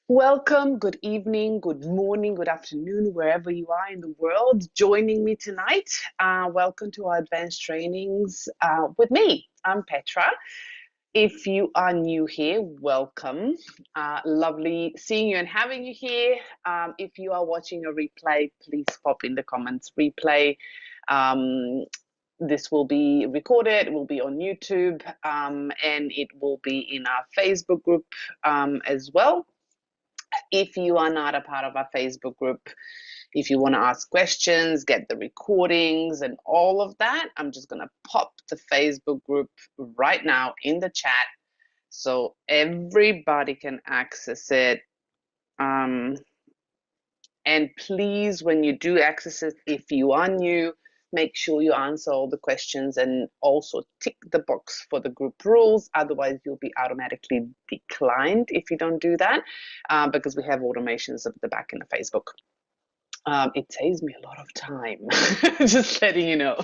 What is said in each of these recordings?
Welcome, good evening, good morning, good afternoon, wherever you are in the world joining me tonight. Welcome to our advanced trainings with me. I'm Petra. If you are new here, welcome. Lovely seeing you and having you here. If you are watching a replay, please pop in the comments replay. This will be recorded, it will be on YouTube, and it will be in our Facebook group as well. If you are not a part of our Facebook group, if you want to ask questions, get the recordings and all of that, I'm just going to pop the Facebook group right now in the chat so everybody can access it. And please, when you do access it, if you are new, make sure you answer all the questions and also tick the box for the group rules. Otherwise, you'll be automatically declined if you don't do that, because we have automations at the back in the Facebook. It saves me a lot of time, just letting you know.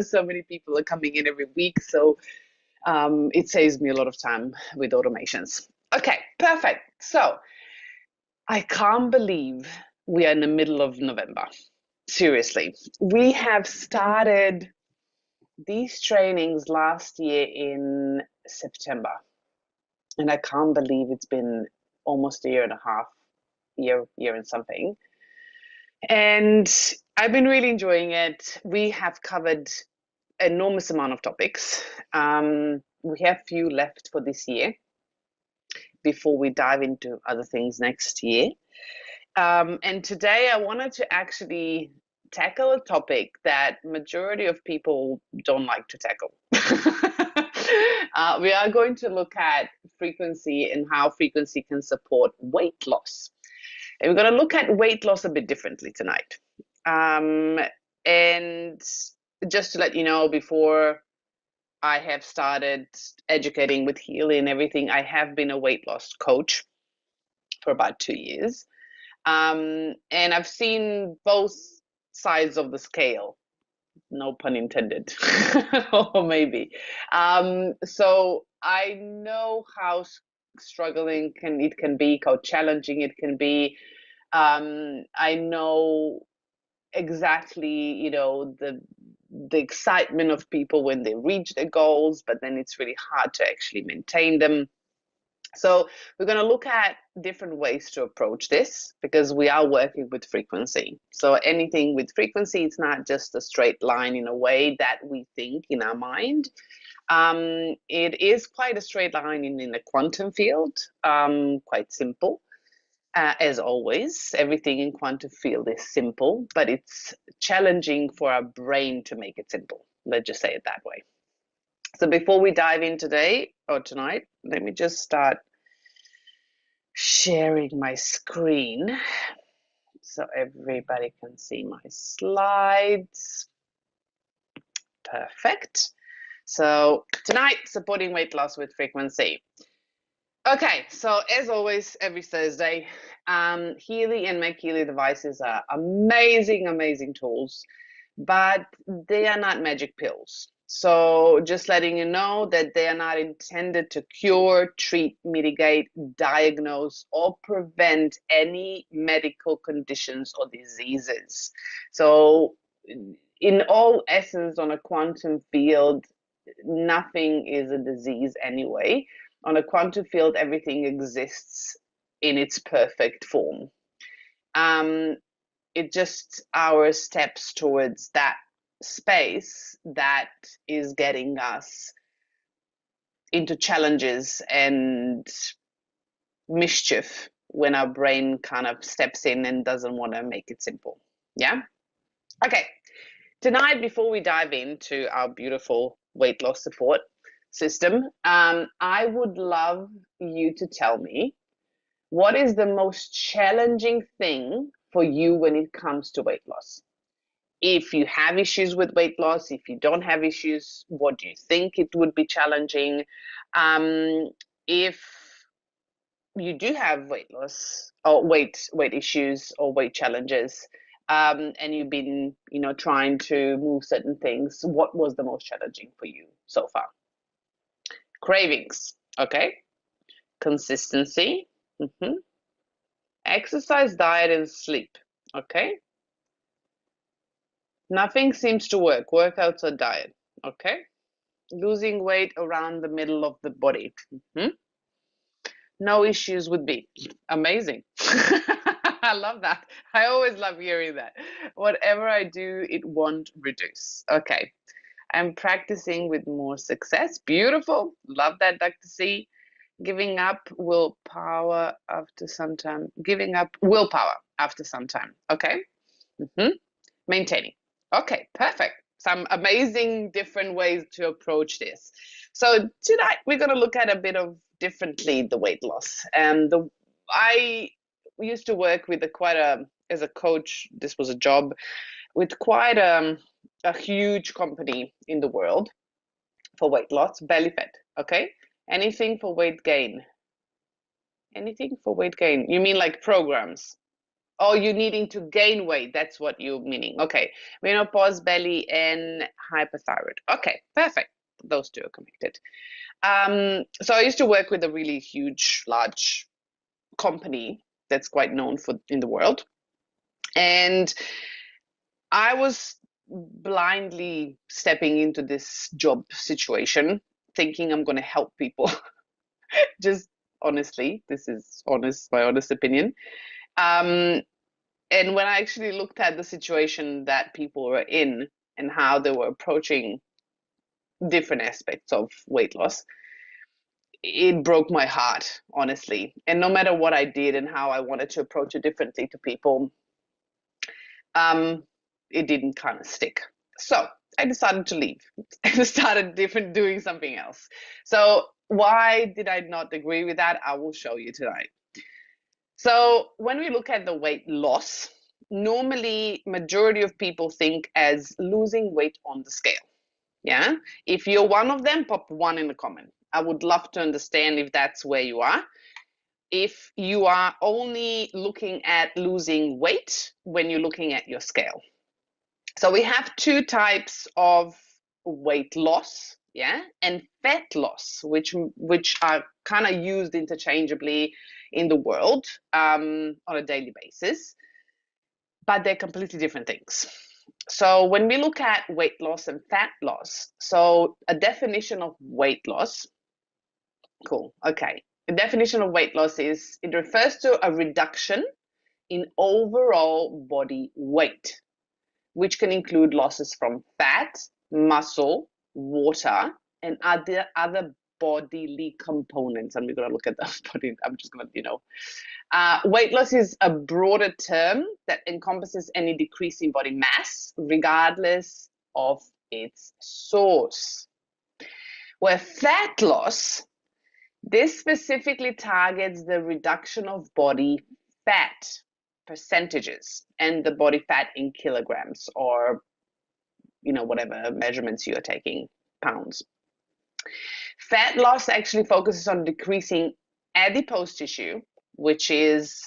So many people are coming in every week, so it saves me a lot of time with automations. Okay, perfect. So I can't believe we are in the middle of November. Seriously, we have started these trainings last year in September, and I can't believe it's been almost a year and a half, year and something. And I've been really enjoying it. We have covered enormous amount of topics. We have few left for this year before we dive into other things next year. And today I wanted to actually tackle a topic that majority of people don't like to tackle. We are going to look at frequency and how frequency can support weight loss. And we're going to look at weight loss a bit differently tonight. And just to let you know, before I have started educating with Healy and everything, I have been a weight loss coach for about 2 years. And I've seen both sides of the scale, no pun intended, or maybe. So I know how struggling it can be, how challenging it can be. I know exactly, the excitement of people when they reach their goals, but then it's really hard to actually maintain them. So we're going to look at different ways to approach this because we are working with frequency. So anything with frequency, it's not just a straight line in a way that we think in our mind. It is quite a straight line in the quantum field, quite simple. As always, everything in quantum field is simple, but it's challenging for our brain to make it simple. Let's just say it that way. So before we dive in today or tonight, let me just start sharing my screen so everybody can see my slides. Perfect. So tonight, supporting weight loss with frequency. Okay, so as always, every Thursday, Healy and Make Healy devices are amazing tools, but they are not magic pills. So just letting you know that they are not intended to cure, treat, mitigate, diagnose, or prevent any medical conditions or diseases. So in all essence, on a quantum field, nothing is a disease anyway. On a quantum field, everything exists in its perfect form. It just our steps towards that space that is getting us into challenges and mischief when our brain kind of steps in and doesn't want to make it simple. Yeah? Okay. Tonight, before we dive into our beautiful weight loss support system, I would love you to tell me what is the most challenging thing for you when it comes to weight loss. If you have issues with weight loss, if you don't have issues, what do you think it would be challenging? If you do have weight loss or weight issues or weight challenges, and you've been, trying to move certain things, what was the most challenging for you so far? Cravings, okay. Consistency, Exercise, diet, and sleep. Okay. Nothing seems to work. Workouts or diet. Okay. Losing weight around the middle of the body. No issues with B. Amazing. I love that. I always love hearing that. Whatever I do, it won't reduce. Okay. I'm practicing with more success. Beautiful. Love that, Dr. C. Giving up willpower after some time. Giving up willpower after some time. Okay. Maintaining. Okay, perfect. Some amazing different ways to approach this. So tonight we're going to look at a bit of differently the weight loss. And I used to work with as a coach. This was a job with quite a huge company in the world for weight loss, belly fat. Okay, anything for weight gain. Anything for weight gain. You mean like programs? Oh, you needing to gain weight. That's what you're meaning. Okay. Menopause, belly, and hyperthyroid. Okay, perfect. Those two are connected. So I used to work with a really huge, large company that's quite known for in the world. And I was blindly stepping into this job situation, thinking I'm going to help people. Just honestly, this is my honest opinion. And when I actually looked at the situation that people were in and how they were approaching different aspects of weight loss, it broke my heart, honestly. And no matter what I did and how I wanted to approach it differently to people, it didn't kind of stick. So I decided to leave and started doing something else. So why did I not agree with that? I will show you tonight. So when we look at the weight loss, normally majority of people think as losing weight on the scale. Yeah. If you're one of them, pop one in the comment. I would love to understand if that's where you are. If you are only looking at losing weight when you're looking at your scale. So we have two types of weight loss, yeah, and fat loss, which are kind of used interchangeably in the world on a daily basis, but they're completely different things. So when we look at weight loss and fat loss, so a definition of weight loss, cool, okay. The definition of weight loss is it refers to a reduction in overall body weight, which can include losses from fat, muscle, water, and other bodily components. And we're going to look at those body. I'm just going to, weight loss is a broader term that encompasses any decrease in body mass, regardless of its source. Where fat loss, this specifically targets the reduction of body fat percentages and the body fat in kilograms or whatever measurements you're taking, pounds. Fat loss actually focuses on decreasing adipose tissue, which is,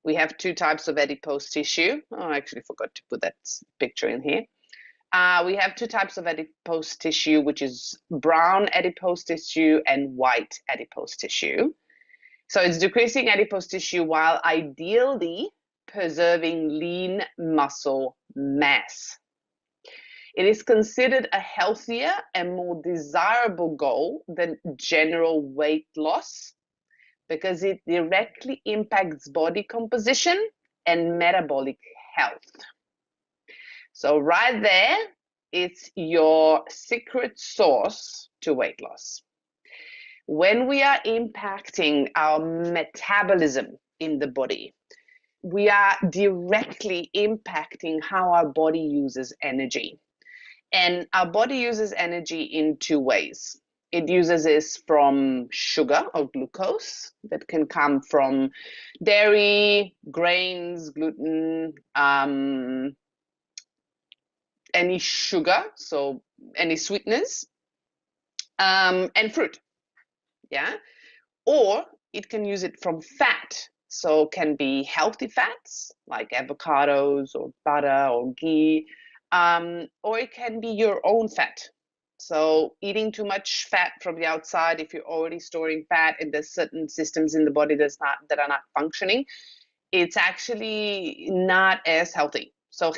we have two types of adipose tissue. Oh, I actually forgot to put that picture in here. We have two types of adipose tissue, which is brown adipose tissue and white adipose tissue. So it's decreasing adipose tissue while ideally preserving lean muscle mass. It is considered a healthier and more desirable goal than general weight loss because it directly impacts body composition and metabolic health. So right there, it's your secret sauce to weight loss. When we are impacting our metabolism in the body, we are directly impacting how our body uses energy. And our body uses energy in two ways. It uses this from sugar or glucose that can come from dairy, grains, gluten, any sugar, so any sweeteners, and fruit, yeah? Or it can use it from fat, so can be healthy fats like avocados or butter or ghee, or it can be your own fat. So eating too much fat from the outside, if you're already storing fat and there's certain systems in the body that are not functioning, it's actually not as healthy. So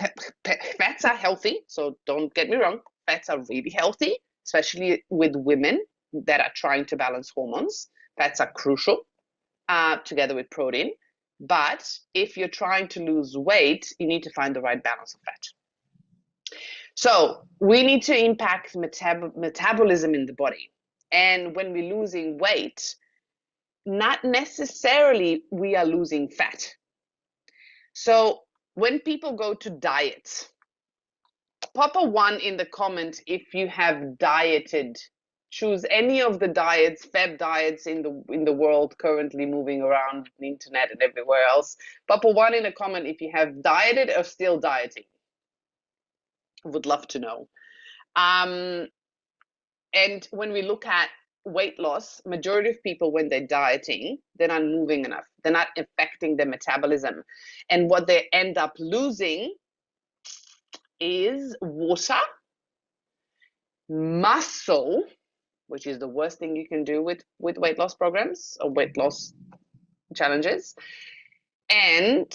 fats are healthy. So don't get me wrong, fats are really healthy, especially with women that are trying to balance hormones. Fats are crucial, together with protein. But if you're trying to lose weight, you need to find the right balance of fat. So we need to impact metabolism in the body. And when we're losing weight, not necessarily we are losing fat. So when people go to diets, pop a 1 in the comment if you have dieted. Choose any of the diets, fad diets in the world currently moving around the internet and everywhere else. Pop a 1 in a comment if you have dieted or still dieting. Would love to know. And when we look at weight loss, majority of people, when they're dieting, they're not moving enough. They're not affecting their metabolism. And what they end up losing is water, muscle, which is the worst thing you can do with weight loss programs or weight loss challenges, and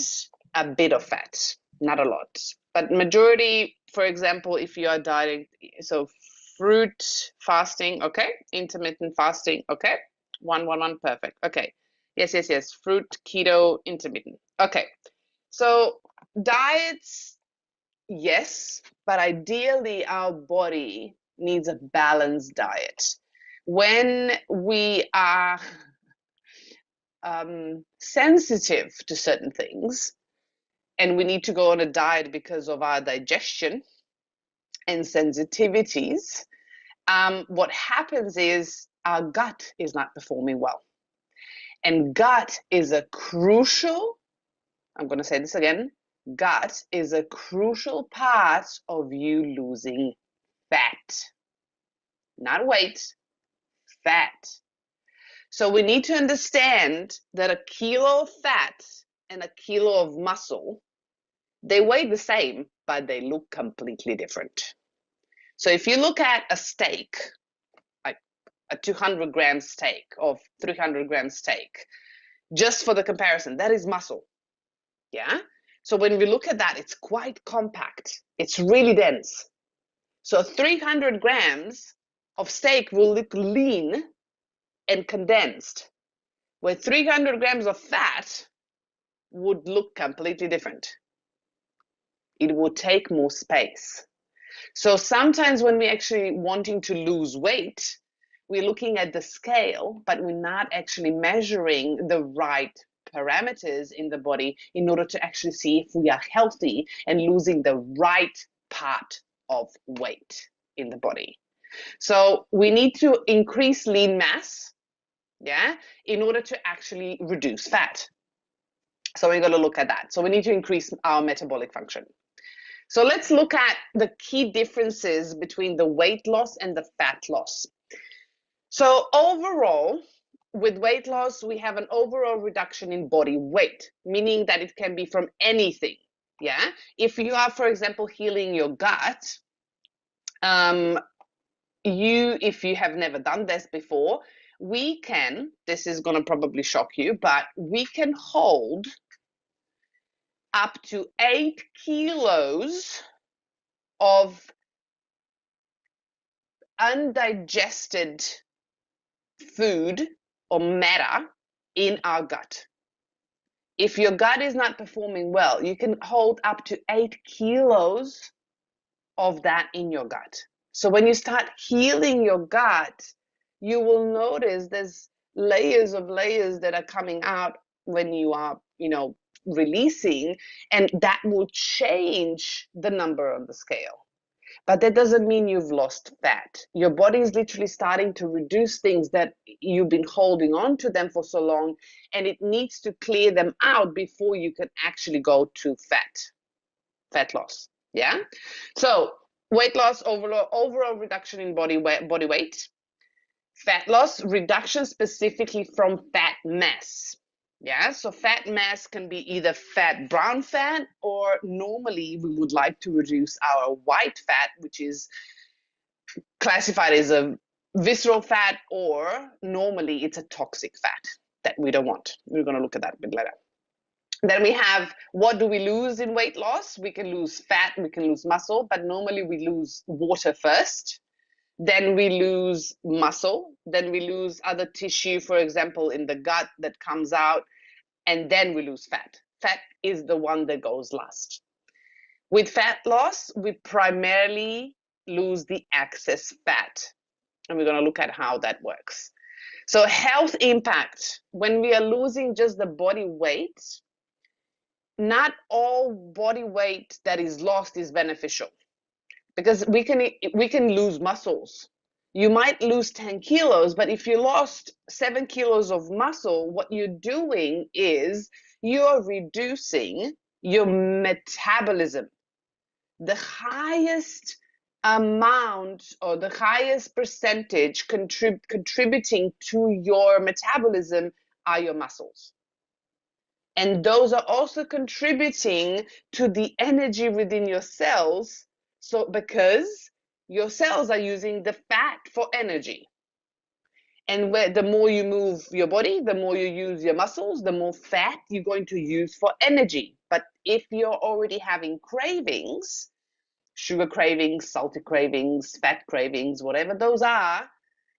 a bit of fat, not a lot. But majority, for example, if you are dieting, so fruit fasting, okay, intermittent fasting, okay, 1 perfect, okay, yes, fruit, keto, intermittent, okay. So diets, yes, but ideally our body needs a balanced diet. When we are sensitive to certain things and we need to go on a diet because of our digestion and sensitivities, what happens is our gut is not performing well. And gut is a crucial, I'm going to say this again, gut is a crucial part of you losing fat. Not weight, fat. So we need to understand that a kilo of fat and a kilo of muscle, they weigh the same, but they look completely different. So if you look at a steak, like a 200-gram steak or 300-gram steak, just for the comparison, that is muscle. Yeah. So when we look at that, it's quite compact. It's really dense. So 300 grams of steak will look lean and condensed, where 300 grams of fat would look completely different. It would take more space. So sometimes when we're actually wanting to lose weight, we're looking at the scale, but we're not actually measuring the right parameters in the body in order to actually see if we are healthy and losing the right part of weight in the body. So we need to increase lean mass, yeah, in order to actually reduce fat. So we're going to look at that. So we need to increase our metabolic function. So let's look at the key differences between the weight loss and the fat loss. So overall, with weight loss, we have an overall reduction in body weight, meaning that it can be from anything. Yeah. If you are, for example, healing your gut, if you have never done this before, we can, this is going to probably shock you, but we can hold up to 8 kilos of undigested food or matter in our gut. If your gut is not performing well, you can hold up to 8 kilos of that in your gut. So when you start healing your gut, you will notice there's layers of layers that are coming out when you are, releasing, and that will change the number on the scale. But that doesn't mean you've lost fat. Your body is literally starting to reduce things that you've been holding on to them for so long, and it needs to clear them out before you can actually go to fat loss. Yeah. So weight loss, overall reduction in body weight. Fat loss, reduction specifically from fat mass. Yeah, so fat mass can be either brown fat, or normally we would like to reduce our white fat, which is classified as a visceral fat, or normally it's a toxic fat that we don't want. We're going to look at that a bit later. Then we have, what do we lose in weight loss? We can lose fat, we can lose muscle, but normally we lose water first. Then we lose muscle. Then we lose other tissue, for example, in the gut that comes out. And then we lose fat. Fat is the one that goes last. With fat loss, we primarily lose the excess fat. And we're going to look at how that works. So health impact, when we are losing just the body weight, not all body weight that is lost is beneficial, because we can lose muscles. You might lose 10 kilos, but if you lost 7 kilos of muscle, what you're doing is you're reducing your metabolism. The highest amount, or the highest percentage contributing to your metabolism, are your muscles. And those are also contributing to the energy within your cells. So because your cells are using the fat for energy. And the more you move your body, the more you use your muscles, the more fat you're going to use for energy. But if you're already having cravings, sugar cravings, salty cravings, fat cravings, whatever those are,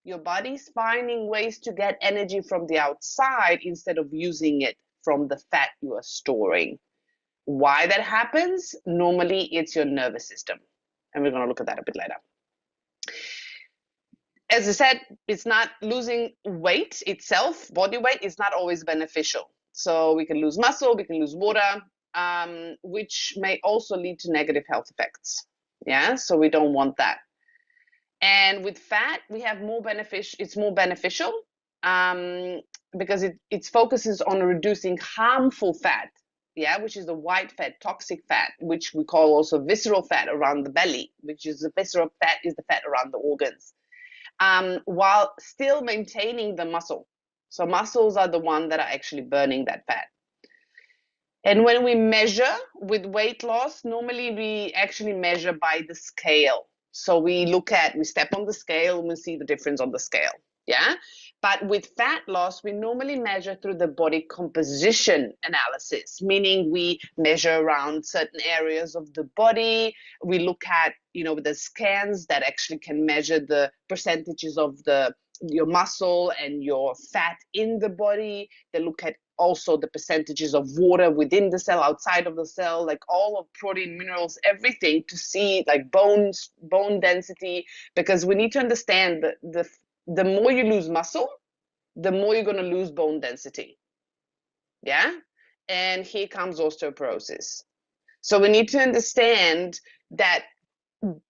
your body's finding ways to get energy from the outside instead of using it from the fat you are storing. Why that happens? Normally it's your nervous system. And we're going to look at that a bit later. As I said, it's not losing weight itself, body weight is not always beneficial. So we can lose muscle, we can lose water, which may also lead to negative health effects. Yeah, so we don't want that. And with fat, we have more beneficial. It's more beneficial because it focuses on reducing harmful fat, yeah, which is the white fat, toxic fat, which we call also visceral fat around the belly, which is the visceral fat is the fat around the organs, while still maintaining the muscle. So muscles are the one that are actually burning that fat. And when we measure with weight loss, normally we actually measure by the scale. So we step on the scale and we see the difference on the scale, yeah? But with fat loss, we normally measure through the body composition analysis, meaning we measure around certain areas of the body. We look at, the scans that actually can measure the percentages of your muscle and your fat in the body. They look at also the percentages of water within the cell, outside of the cell, like all of protein, minerals, everything, to see like bone density, because we need to understand that the more you lose muscle, the more you're going to lose bone density. Yeah? And here comes osteoporosis. So we need to understand that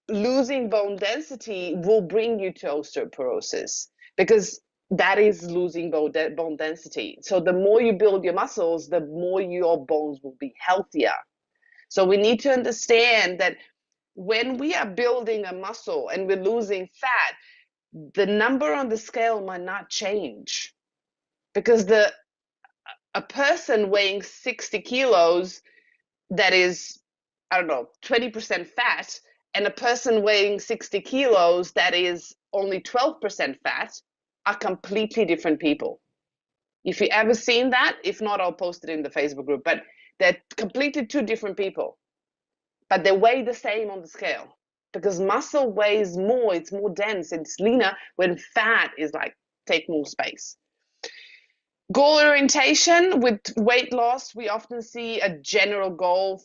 losing bone density will bring you to osteoporosis, because that is losing bone density. So the more you build your muscles, the more your bones will be healthier. So we need to understand that when we are building a muscle and we're losing fat, the number on the scale might not change, because a person weighing 60 kilos that is, 20% fat, and a person weighing 60 kilos that is only 12% fat are completely different people. If you ever seen that, if not, I'll post it in the Facebook group, but they're completely two different people, but they weigh the same on the scale, because muscle weighs more, it's more dense, it's leaner, when fat is like, take more space. Goal orientation with weight loss, we often see a general goal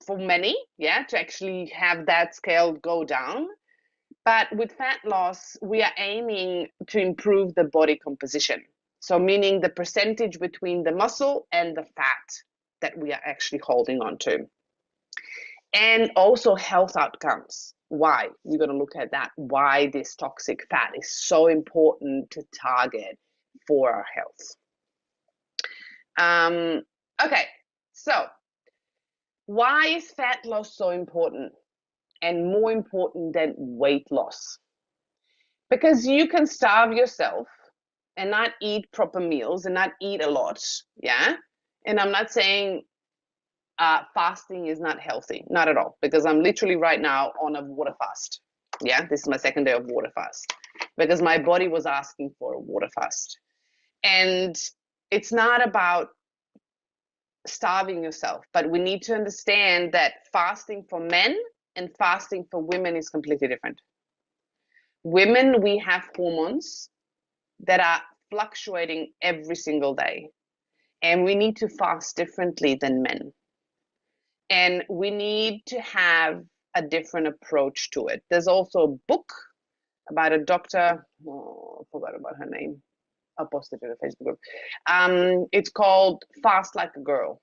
for many, to actually have that scale go down. But with fat loss, we are aiming to improve the body composition. So meaning the percentage between the muscle and the fat that we are actually holding on to. And also health outcomes. Why? We're going to look at that, why this toxic fat is so important to target for our health. Okay, so why is fat loss so important, and more important than weight loss? Because you can starve yourself and not eat proper meals and not eat a lot, yeah? And I'm not saying fasting is not healthy, not at all, because I'm literally right now on a water fast, Yeah, this is my second day of water fast because my body was asking for a water fast. And it's not about starving yourself, but we need to understand that fasting for men and fasting for women is completely different. Women, we have hormones that are fluctuating every single day, and we need to fast differently than men. And we need to have a different approach to it. There's also a book about a doctor, oh, I forgot about her name. I'll post it in the Facebook group. It's called Fast Like a Girl.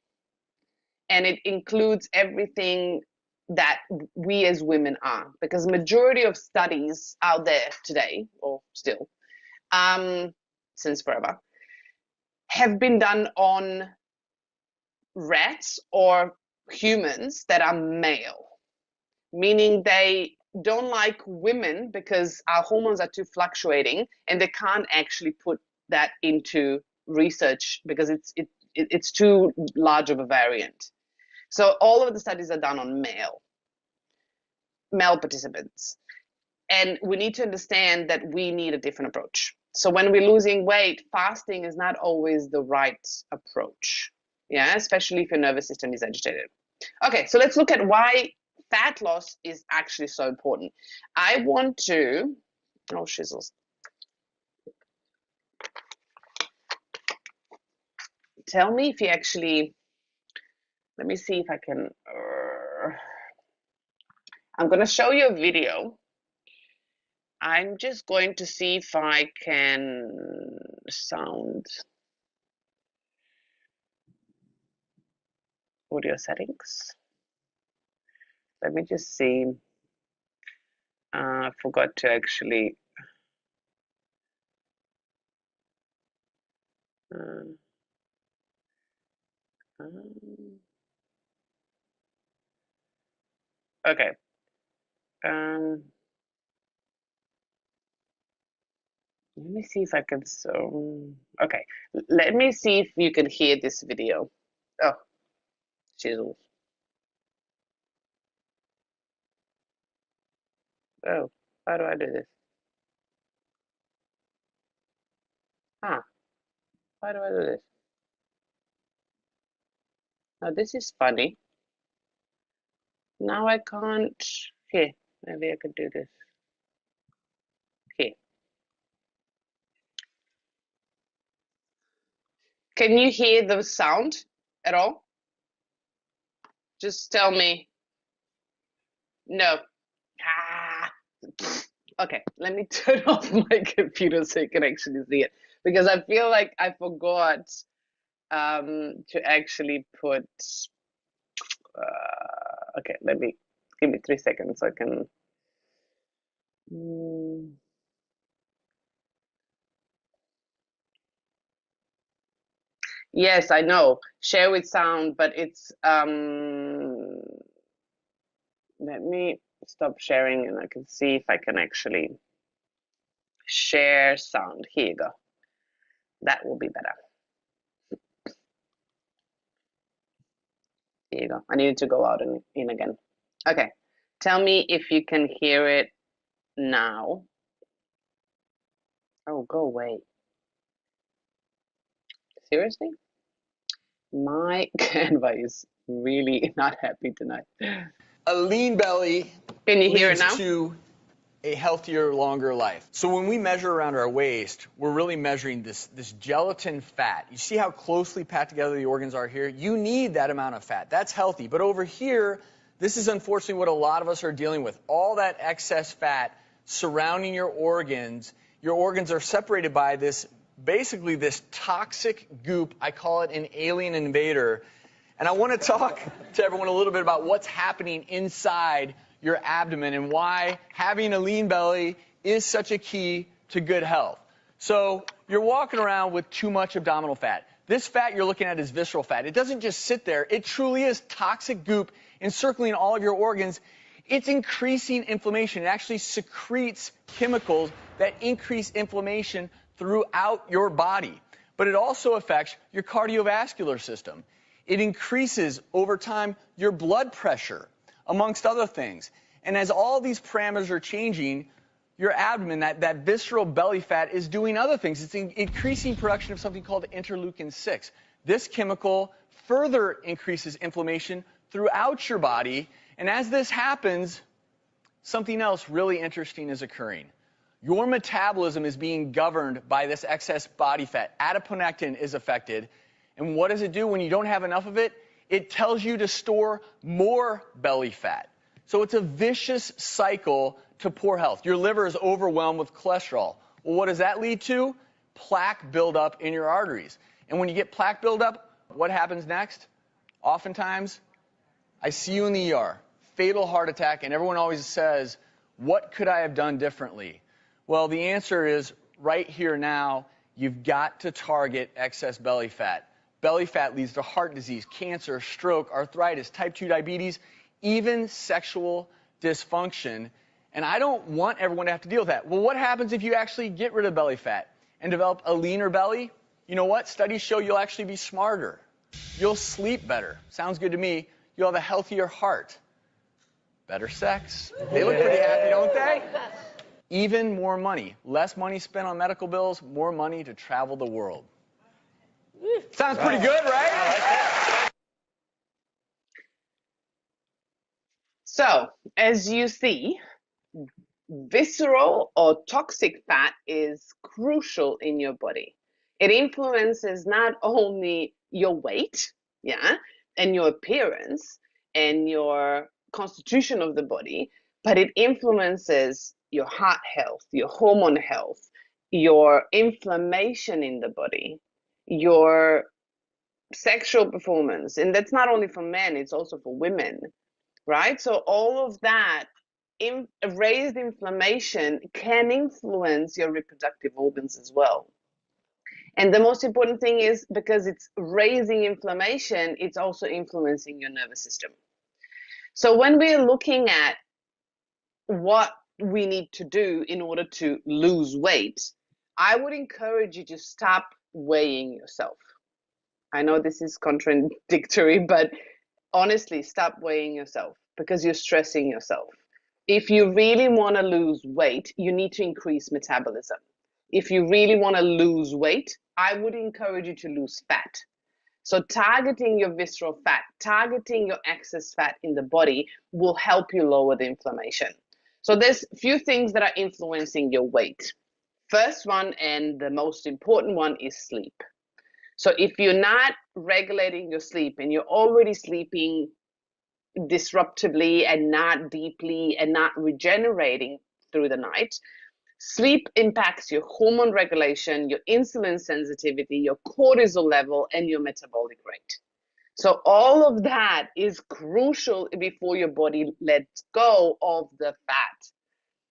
And it includes everything that we as women are, because majority of studies out there today, or still, since forever, have been done on rats or humans that are male, meaning they don't like women because our hormones are too fluctuating, and they can't actually put that into research because it's too large of a variant. So all of the studies are done on male participants. And we need to understand that we need a different approach. So when we're losing weight, fasting is not always the right approach. Yeah, especially if your nervous system is agitated. Okay, so let's look at why fat loss is actually so important. I want to, oh shizzles. Tell me if you actually, let me see if I can, I'm going to show you a video. I'm just going to see if I can sound audio settings. Let me just see. I forgot to actually. Okay. Let me see if I can. Okay. Let me see if you can hear this video. Oh, shizzle. Oh, how do I do this? Ah, how do I do this? Now this is funny. Now I can't. Here, maybe I could do this. Here. Can you hear the sound at all? Just tell me. No. Ah. Okay, let me turn off my computer so you can actually see it, because I feel like I forgot to actually put. Okay, give me 3 seconds so I can. Yes, I know. Share with sound, but it's let me stop sharing and I can see if I can actually share sound. Here you go. That will be better. Here you go. I needed to go out and in again. Okay. Tell me if you can hear it now. Oh, go away. Seriously? My Canva is really not happy tonight. A lean belly Can you hear it leads now? to a healthier, longer life. So when we measure around our waist, we're really measuring this gelatin fat. You see how closely packed together the organs are here? You need that amount of fat. That's healthy. But over here, this is unfortunately what a lot of us are dealing with. All that excess fat surrounding your organs. Your organs are separated by basically this toxic goop. I call it an alien invader. And I want to talk to everyone a little bit about what's happening inside your abdomen and why having a lean belly is such a key to good health. So you're walking around with too much abdominal fat. This fat you're looking at is visceral fat. It doesn't just sit there. It truly is toxic goop encircling all of your organs. It's increasing inflammation. It actually secretes chemicals that increase inflammation throughout your body. But it also affects your cardiovascular system. It increases over time your blood pressure, amongst other things. And as all these parameters are changing, your abdomen, that visceral belly fat, is doing other things. It's increasing production of something called interleukin-6. This chemical further increases inflammation throughout your body. And as this happens, something else really interesting is occurring. Your metabolism is being governed by this excess body fat. Adiponectin is affected. And what does it do when you don't have enough of it? It tells you to store more belly fat. So it's a vicious cycle to poor health. Your liver is overwhelmed with cholesterol. Well, what does that lead to? Plaque buildup in your arteries. And when you get plaque buildup, what happens next? Oftentimes, I see you in the ER, fatal heart attack, and everyone always says, what could I have done differently? Well, the answer is right here now, you've got to target excess belly fat. Belly fat leads to heart disease, cancer, stroke, arthritis, type 2 diabetes, even sexual dysfunction. And I don't want everyone to have to deal with that. Well, what happens if you actually get rid of belly fat and develop a leaner belly? You know what? Studies show you'll actually be smarter. You'll sleep better. Sounds good to me. You'll have a healthier heart. Better sex. They look pretty happy, don't they? Even more money. Less money spent on medical bills, more money to travel the world. Sounds pretty good, right? So, as you see, visceral or toxic fat is crucial in your body. It influences not only your weight, yeah, and your appearance and your constitution of the body, but it influences your heart health, your hormone health, your inflammation in the body, your sexual performance. And that's not only for men, it's also for women, right? So all of that raised inflammation can influence your reproductive organs as well. And the most important thing is, because it's raising inflammation, it's also influencing your nervous system. So when we're looking at what we need to do in order to lose weight, I would encourage you to stop weighing yourself. I know this is contradictory, but honestly, stop weighing yourself, because you're stressing yourself. If you really want to lose weight, you need to increase metabolism. If you really want to lose weight, I would encourage you to lose fat. So targeting your visceral fat, targeting your excess fat in the body will help you lower the inflammation. So there's a few things that are influencing your weight. First one, and the most important one, is sleep. So if you're not regulating your sleep and you're already sleeping disruptively and not deeply and not regenerating through the night, sleep impacts your hormone regulation, your insulin sensitivity, your cortisol level, and your metabolic rate. So all of that is crucial before your body lets go of the fat.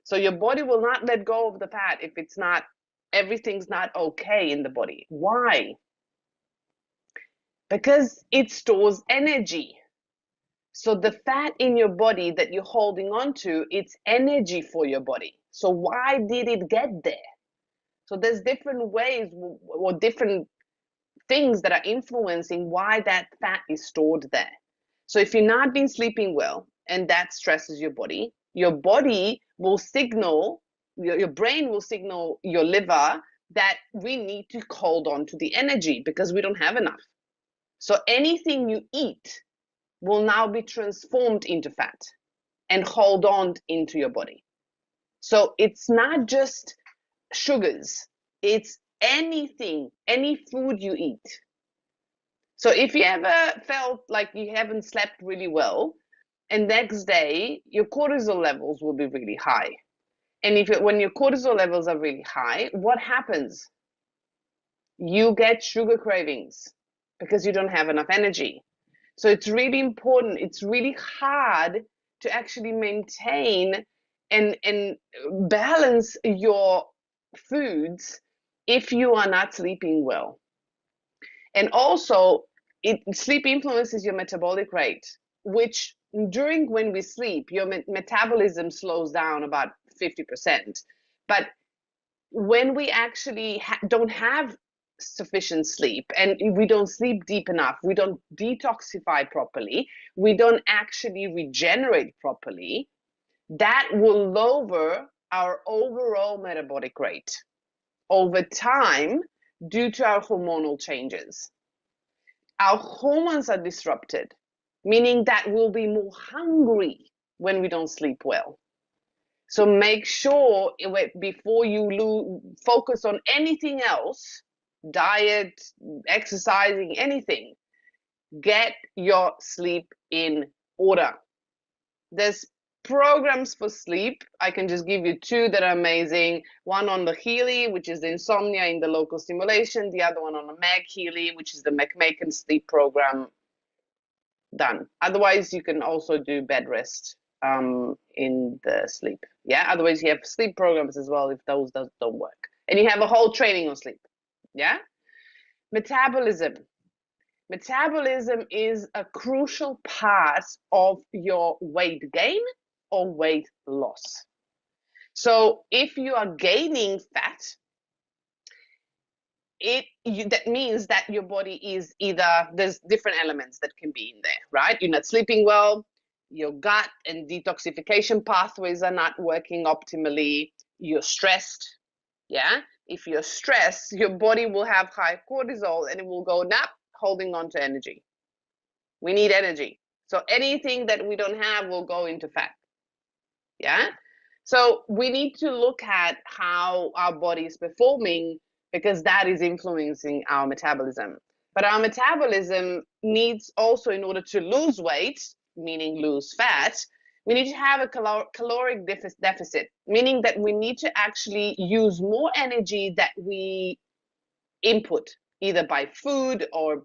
So your body will not let go of the fat if it's not, everything's not okay in the body. Why? Because it stores energy. So the fat in your body that you're holding on to, it's energy for your body. So why did it get there? So there's different ways or different things that are influencing why that fat is stored there. So if you're not been sleeping well and that stresses your body will signal, your brain will signal your liver that we need to hold on to the energy because we don't have enough. So anything you eat will now be transformed into fat and hold on into your body. So it's not just sugars, it's anything, any food you eat. So if you ever felt like you haven't slept really well, and next day your cortisol levels will be really high. And when your cortisol levels are really high, what happens? You get sugar cravings because you don't have enough energy. So it's really important. It's really hard to actually maintain and balance your foods if you are not sleeping well. And also, sleep influences your metabolic rate, which during when we sleep, your metabolism slows down about 50%. But when we actually don't have sufficient sleep and we don't sleep deep enough, we don't detoxify properly, we don't actually regenerate properly, That will lower our overall metabolic rate over time due to our hormonal changes. Our hormones are disrupted, meaning that we'll be more hungry when we don't sleep well. So make sure before you focus on anything else, diet, exercising, anything, get your sleep in order. There's programs for sleep. I can just give you two that are amazing. One on the Healy, which is the insomnia in the local stimulation. The other one on the Meg Healy, which is the McMaken sleep program. Done. Otherwise, you can also do bed rest in the sleep. Yeah. Otherwise, you have sleep programs as well if those don't work. And you have a whole training on sleep. Yeah. Metabolism. Metabolism is a crucial part of your weight gain or weight loss. So if you are gaining fat, that means that your body is either, there's different elements that can be in there, right? You're not sleeping well, your gut and detoxification pathways are not working optimally, you're stressed. Yeah. If you're stressed, your body will have high cortisol and it will go nap, holding on to energy. We need energy. So anything that we don't have will go into fat. Yeah. So we need to look at how our body is performing because that is influencing our metabolism. But our metabolism needs also, in order to lose weight, meaning lose fat, we need to have a caloric deficit, meaning that we need to actually use more energy that we input, either by food or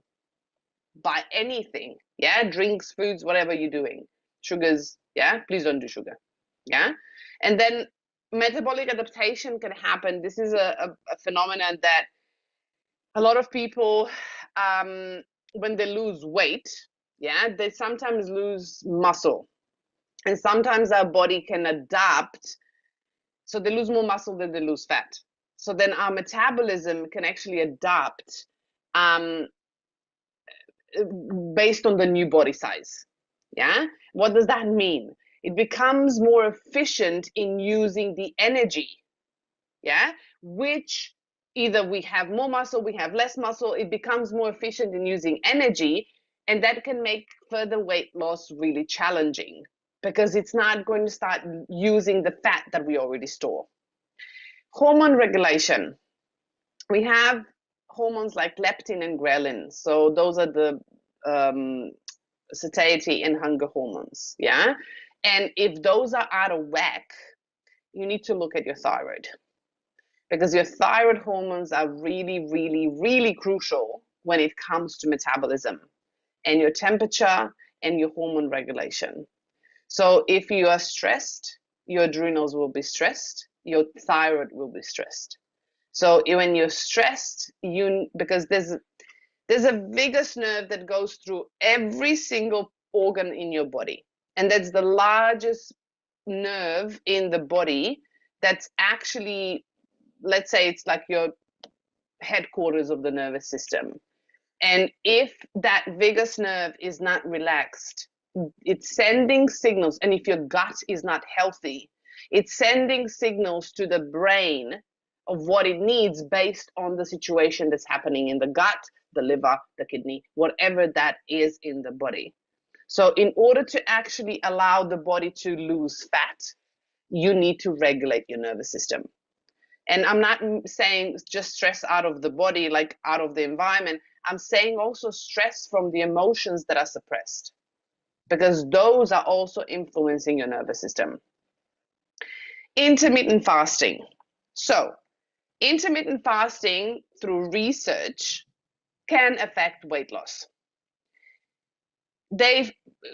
by anything. Yeah, drinks, foods, whatever you're doing. Sugars, yeah, please don't do sugar. Yeah. And then metabolic adaptation can happen. This is a phenomenon that a lot of people, when they lose weight, yeah, they sometimes lose muscle. And sometimes our body can adapt. So they lose more muscle than they lose fat. So then our metabolism can actually adapt based on the new body size. Yeah. What does that mean? It becomes more efficient in using the energy. Yeah. Which either we have more muscle, we have less muscle, it becomes more efficient in using energy. And that can make further weight loss really challenging because it's not going to start using the fat that we already store. Hormone regulation. We have hormones like leptin and ghrelin. So those are the satiety and hunger hormones. Yeah. And if those are out of whack, you need to look at your thyroid because your thyroid hormones are really, really, really crucial when it comes to metabolism and your temperature and your hormone regulation. So if you are stressed, your adrenals will be stressed, your thyroid will be stressed. So when you're stressed, because there's a vagus nerve that goes through every single organ in your body. And that's the largest nerve in the body that's actually, let's say it's like your headquarters of the nervous system. And if that vagus nerve is not relaxed, it's sending signals. And if your gut is not healthy, it's sending signals to the brain of what it needs based on the situation that's happening in the gut, the liver, the kidney, whatever that is in the body. So in order to actually allow the body to lose fat, you need to regulate your nervous system. And I'm not saying just stress out of the body, like out of the environment. I'm saying also stress from the emotions that are suppressed, because those are also influencing your nervous system. Intermittent fasting. So intermittent fasting through research can affect weight loss.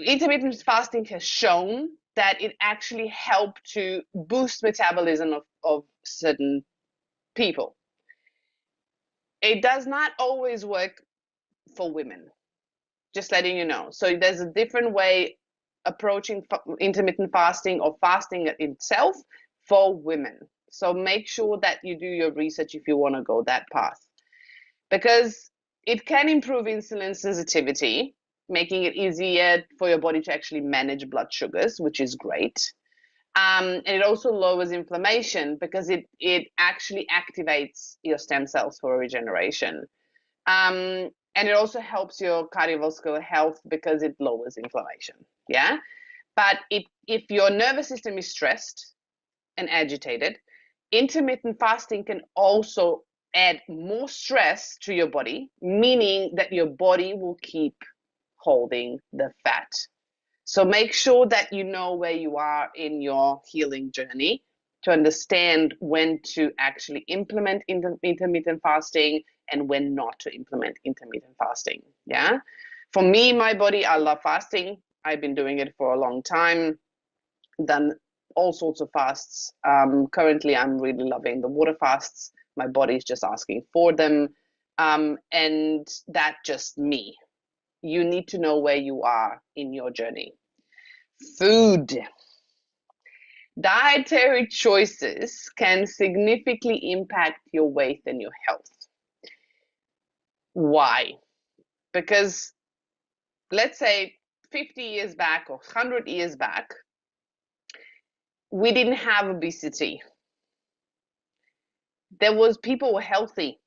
Intermittent fasting has shown that it actually helped to boost metabolism of certain people. It does not always work for women, just letting you know. So there's a different way approaching intermittent fasting or fasting itself for women. So make sure that you do your research if you want to go that path, because it can improve insulin sensitivity, making it easier for your body to actually manage blood sugars, which is great. And it also lowers inflammation because it actually activates your stem cells for regeneration. And it also helps your cardiovascular health because it lowers inflammation. Yeah. But if your nervous system is stressed and agitated, intermittent fasting can also add more stress to your body, meaning that your body will keep holding the fat. So make sure that you know where you are in your healing journey to understand when to actually implement intermittent fasting and when not to implement intermittent fasting. Yeah. For me, my body, I love fasting. I've been doing it for a long time, done all sorts of fasts. Currently, I'm really loving the water fasts. My body is just asking for them. And that's just me. You need to know where you are in your journey. Food. Dietary choices can significantly impact your weight and your health. Why? Because let's say 50 years back or 100 years back, we didn't have obesity. People were healthy.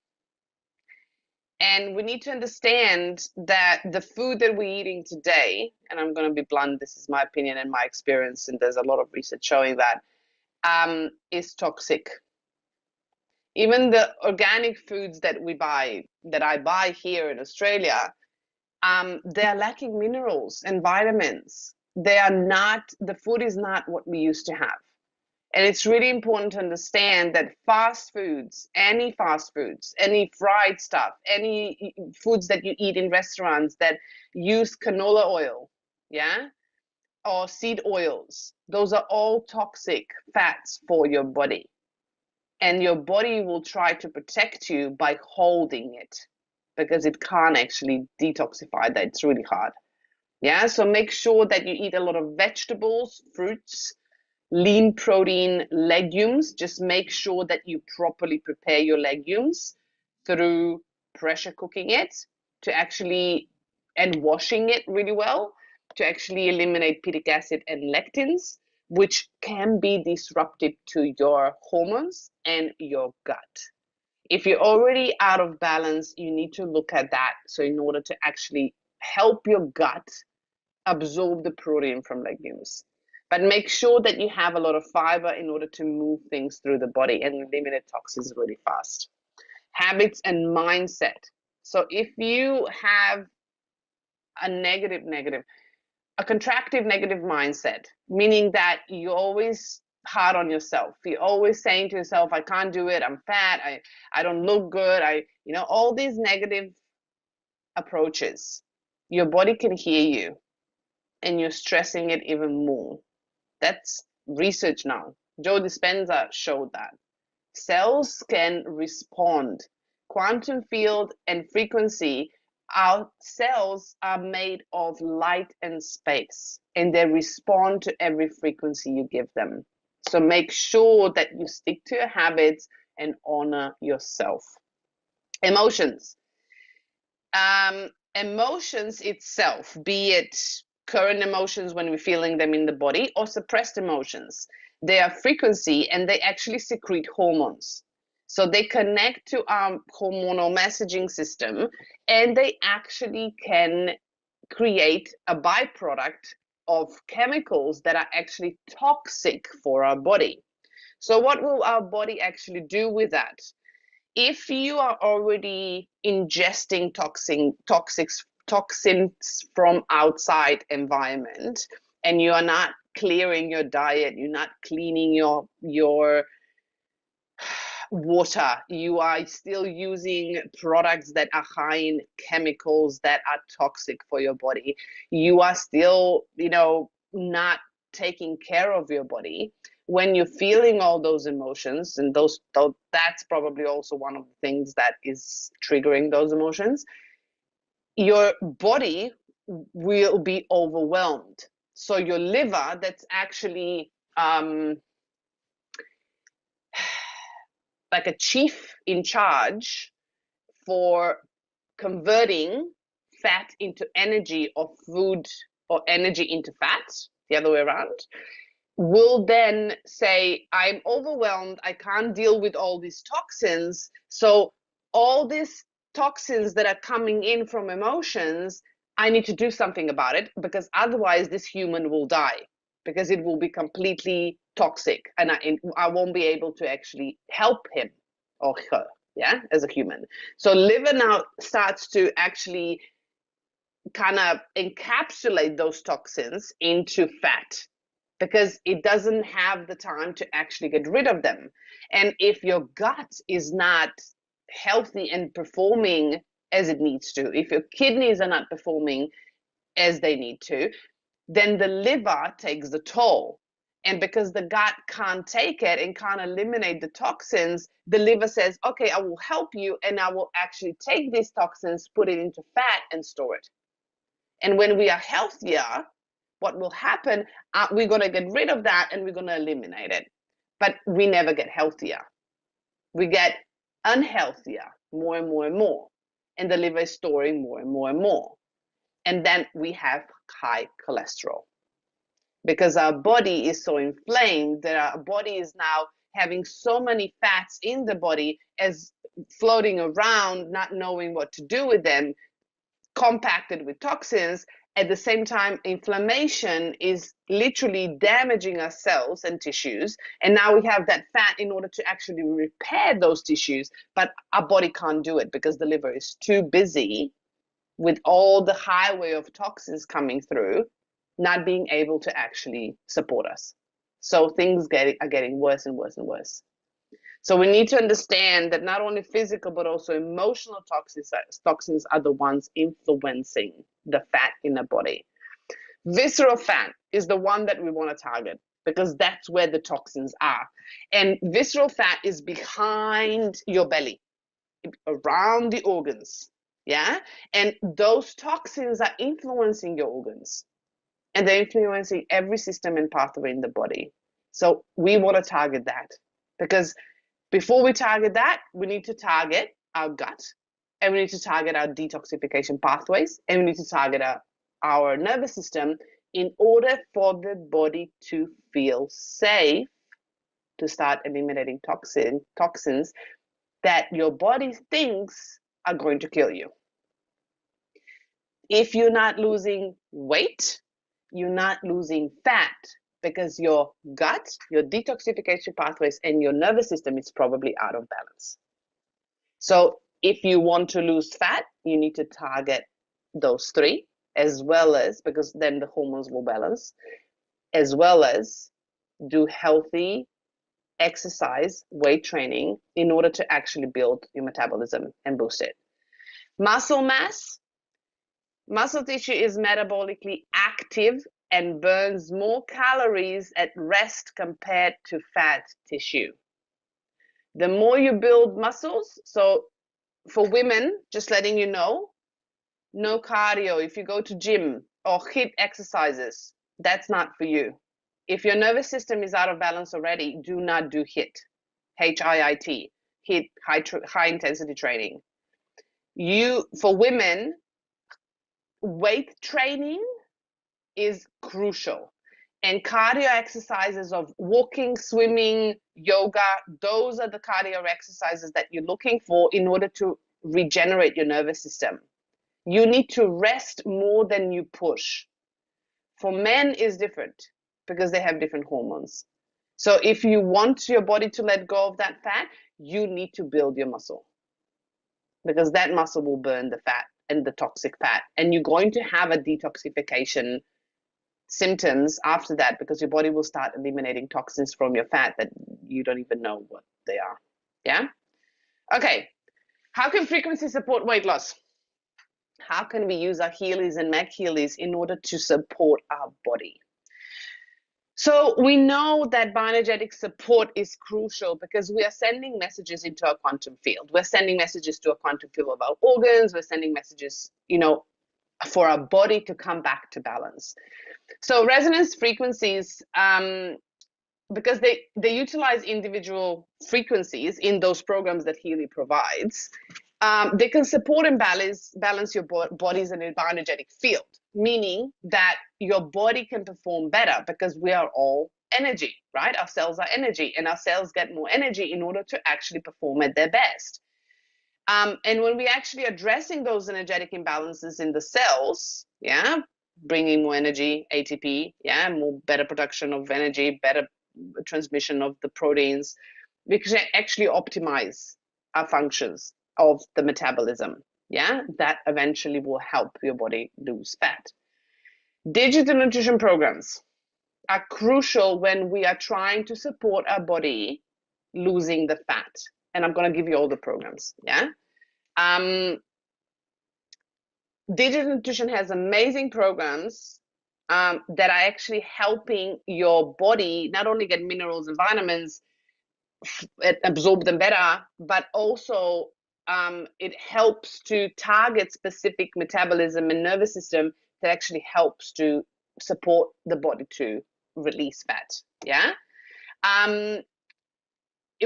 And we need to understand that the food that we're eating today, and I'm going to be blunt, this is my opinion and my experience, and there's a lot of research showing that, is toxic. Even the organic foods that I buy here in Australia, they're lacking minerals and vitamins. The food is not what we used to have. And it's really important to understand that any fast foods, any fried stuff, any foods that you eat in restaurants that use canola oil, yeah, or seed oils, those are all toxic fats for your body. And your body will try to protect you by holding it because it can't actually detoxify that. It's really hard. Yeah, so make sure that you eat a lot of vegetables, fruits, lean protein, legumes. Just make sure that you properly prepare your legumes through pressure cooking it to actually, and washing it really well to actually eliminate pitic acid and lectins, which can be disruptive to your hormones and your gut. If you're already out of balance, you need to look at that. So in order to actually help your gut absorb the protein from legumes. But make sure that you have a lot of fiber in order to move things through the body and eliminate toxins really fast. Habits and mindset. So if you have a a contractive negative mindset, meaning that you're always hard on yourself. You're always saying to yourself, I can't do it, I'm fat, I don't look good, all these negative approaches, your body can hear you and you're stressing it even more. That's research now. Joe Dispenza showed that. Cells can respond. Quantum field and frequency, our cells are made of light and space, and they respond to every frequency you give them. So make sure that you stick to your habits and honor yourself. Emotions. Emotions itself, be it current emotions when we're feeling them in the body or suppressed emotions, they are frequency and they actually secrete hormones. So they connect to our hormonal messaging system and they actually can create a byproduct of chemicals that are actually toxic for our body. So what will our body actually do with that? If you are already ingesting toxins from outside environment and you are not clearing your diet, you're not cleaning your water, you are still using products that are high in chemicals that are toxic for your body, you are still not taking care of your body. When you're feeling all those emotions, and that's probably also one of the things that is triggering those emotions, your body will be overwhelmed. So your liver, that's actually like a chief in charge for converting fat into energy, or food or energy into fat, the other way around, will then say, I'm overwhelmed, I can't deal with all these toxins. So all these toxins that are coming in from emotions, I need to do something about it, because otherwise this human will die, because it will be completely toxic, and I won't be able to actually help him or her, yeah, as a human. So liver now starts to actually kind of encapsulate those toxins into fat, because it doesn't have the time to actually get rid of them. And if your gut is not healthy and performing as it needs to, if your kidneys are not performing as they need to, then the liver takes the toll. And because the gut can't take it and can't eliminate the toxins, the liver says, okay, I will help you, and I will actually take these toxins, put it into fat, and store it. And when we are healthier, what will happen, we're going to get rid of that and we're going to eliminate it. But we never get healthier. We get unhealthier more and more and more. And the liver is storing more and more and more. And then we have high cholesterol, because our body is so inflamed that our body is now having so many fats in the body as floating around, not knowing what to do with them, compacted with toxins. At the same time, inflammation is literally damaging our cells and tissues. And now we have that fat in order to actually repair those tissues, but our body can't do it because the liver is too busy with all the highway of toxins coming through, not being able to actually support us. So things are getting worse and worse and worse. So we need to understand that not only physical, but also emotional toxins are the ones influencing the fat in the body. Visceral fat is the one that we want to target, because that's where the toxins are. And visceral fat is behind your belly, around the organs. Yeah. And those toxins are influencing your organs, and they're influencing every system and pathway in the body. So we want to target that, because before we target that, we need to target our gut, and we need to target our detoxification pathways, and we need to target our nervous system in order for the body to feel safe to start eliminating toxins that your body thinks are going to kill you. If you're not losing weight, you're not losing fat, because your gut, your detoxification pathways, and your nervous system is probably out of balance. So if you want to lose fat, you need to target those three, as well as, because then the hormones will balance, as well as do healthy exercise, weight training, in order to actually build your metabolism and boost it. Muscle mass. Muscle tissue is metabolically active and burns more calories at rest compared to fat tissue. The more you build muscles, so for women, just letting you know, no cardio. If you go to gym or HIIT exercises, that's not for you. If your nervous system is out of balance already, do not do HIIT, HIIT, HIIT, high intensity training. For women, weight training is crucial. And cardio exercises of walking, swimming, yoga, those are the cardio exercises that you're looking for in order to regenerate your nervous system. You need to rest more than you push. For men is different, because they have different hormones. So if you want your body to let go of that fat, you need to build your muscle, because that muscle will burn the fat and the toxic fat. And you're going to have a detoxification symptoms after that, because your body will start eliminating toxins from your fat that you don't even know what they are. Yeah. Okay. How can frequency support weight loss? How can we use our Healys and Mac Healys in order to support our body? So we know that bioenergetic support is crucial, because we are sending messages into our quantum field. We're sending messages to a quantum field of our organs. We're sending messages, for our body to come back to balance. So resonance frequencies, because they utilize individual frequencies in those programs that Healy provides, they can support and balance your body's bioenergetic field, meaning that your body can perform better, because we are all energy, right? Our cells are energy, and our cells get more energy in order to actually perform at their best. And when we're actually addressing those energetic imbalances in the cells, yeah, bringing more energy, ATP, yeah, more better production of energy, better transmission of the proteins, we can actually optimize our functions of the metabolism. Yeah, that eventually will help your body lose fat. Digital nutrition programs are crucial when we are trying to support our body losing the fat. And I'm going to give you all the programs. Yeah. Digital nutrition has amazing programs that are actually helping your body not only get minerals and vitamins, absorb them better, but also it helps to target specific metabolism and nervous system that actually helps to support the body to release fat. Yeah.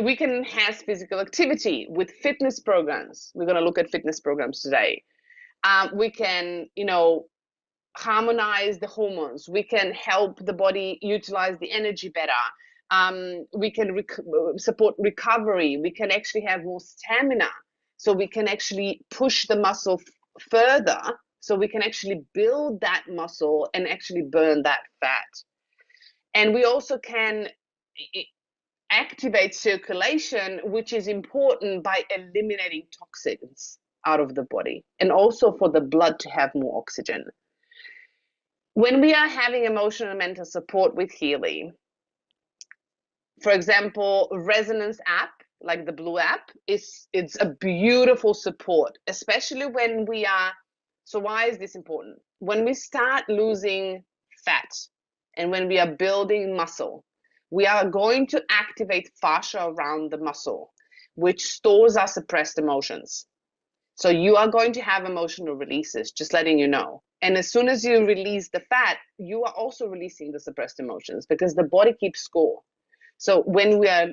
We can enhance physical activity with fitness programs. We're going to look at fitness programs today. We can, harmonize the hormones. We can help the body utilize the energy better. We can support recovery. We can actually have more stamina. So we can actually push the muscle further. So we can actually build that muscle and actually burn that fat. And we also can activate circulation, which is important by eliminating toxins out of the body, and also for the blood to have more oxygen. When we are having emotional and mental support with Healy, for example, Resonance app, like the Blue app, it's a beautiful support, especially when we are. So why is this important? When we start losing fat and when we are building muscle, we are going to activate fascia around the muscle, which stores our suppressed emotions. So you are going to have emotional releases, just letting you know. And as soon as you release the fat, you are also releasing the suppressed emotions because the body keeps score. So when we are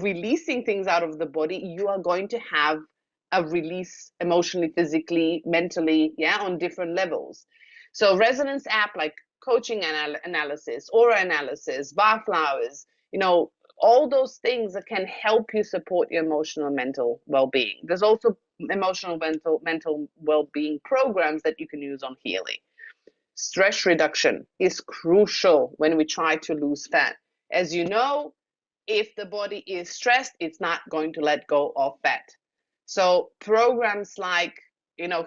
releasing things out of the body, you are going to have a release emotionally, physically, mentally, yeah, on different levels. So Resonance app like coaching analysis, aura analysis, bar flowers, all those things that can help you support your emotional and mental well-being. There's also emotional mental well-being programs that you can use on Healy. Stress reduction is crucial when we try to lose fat. As you know, if the body is stressed, it's not going to let go of fat. So programs like,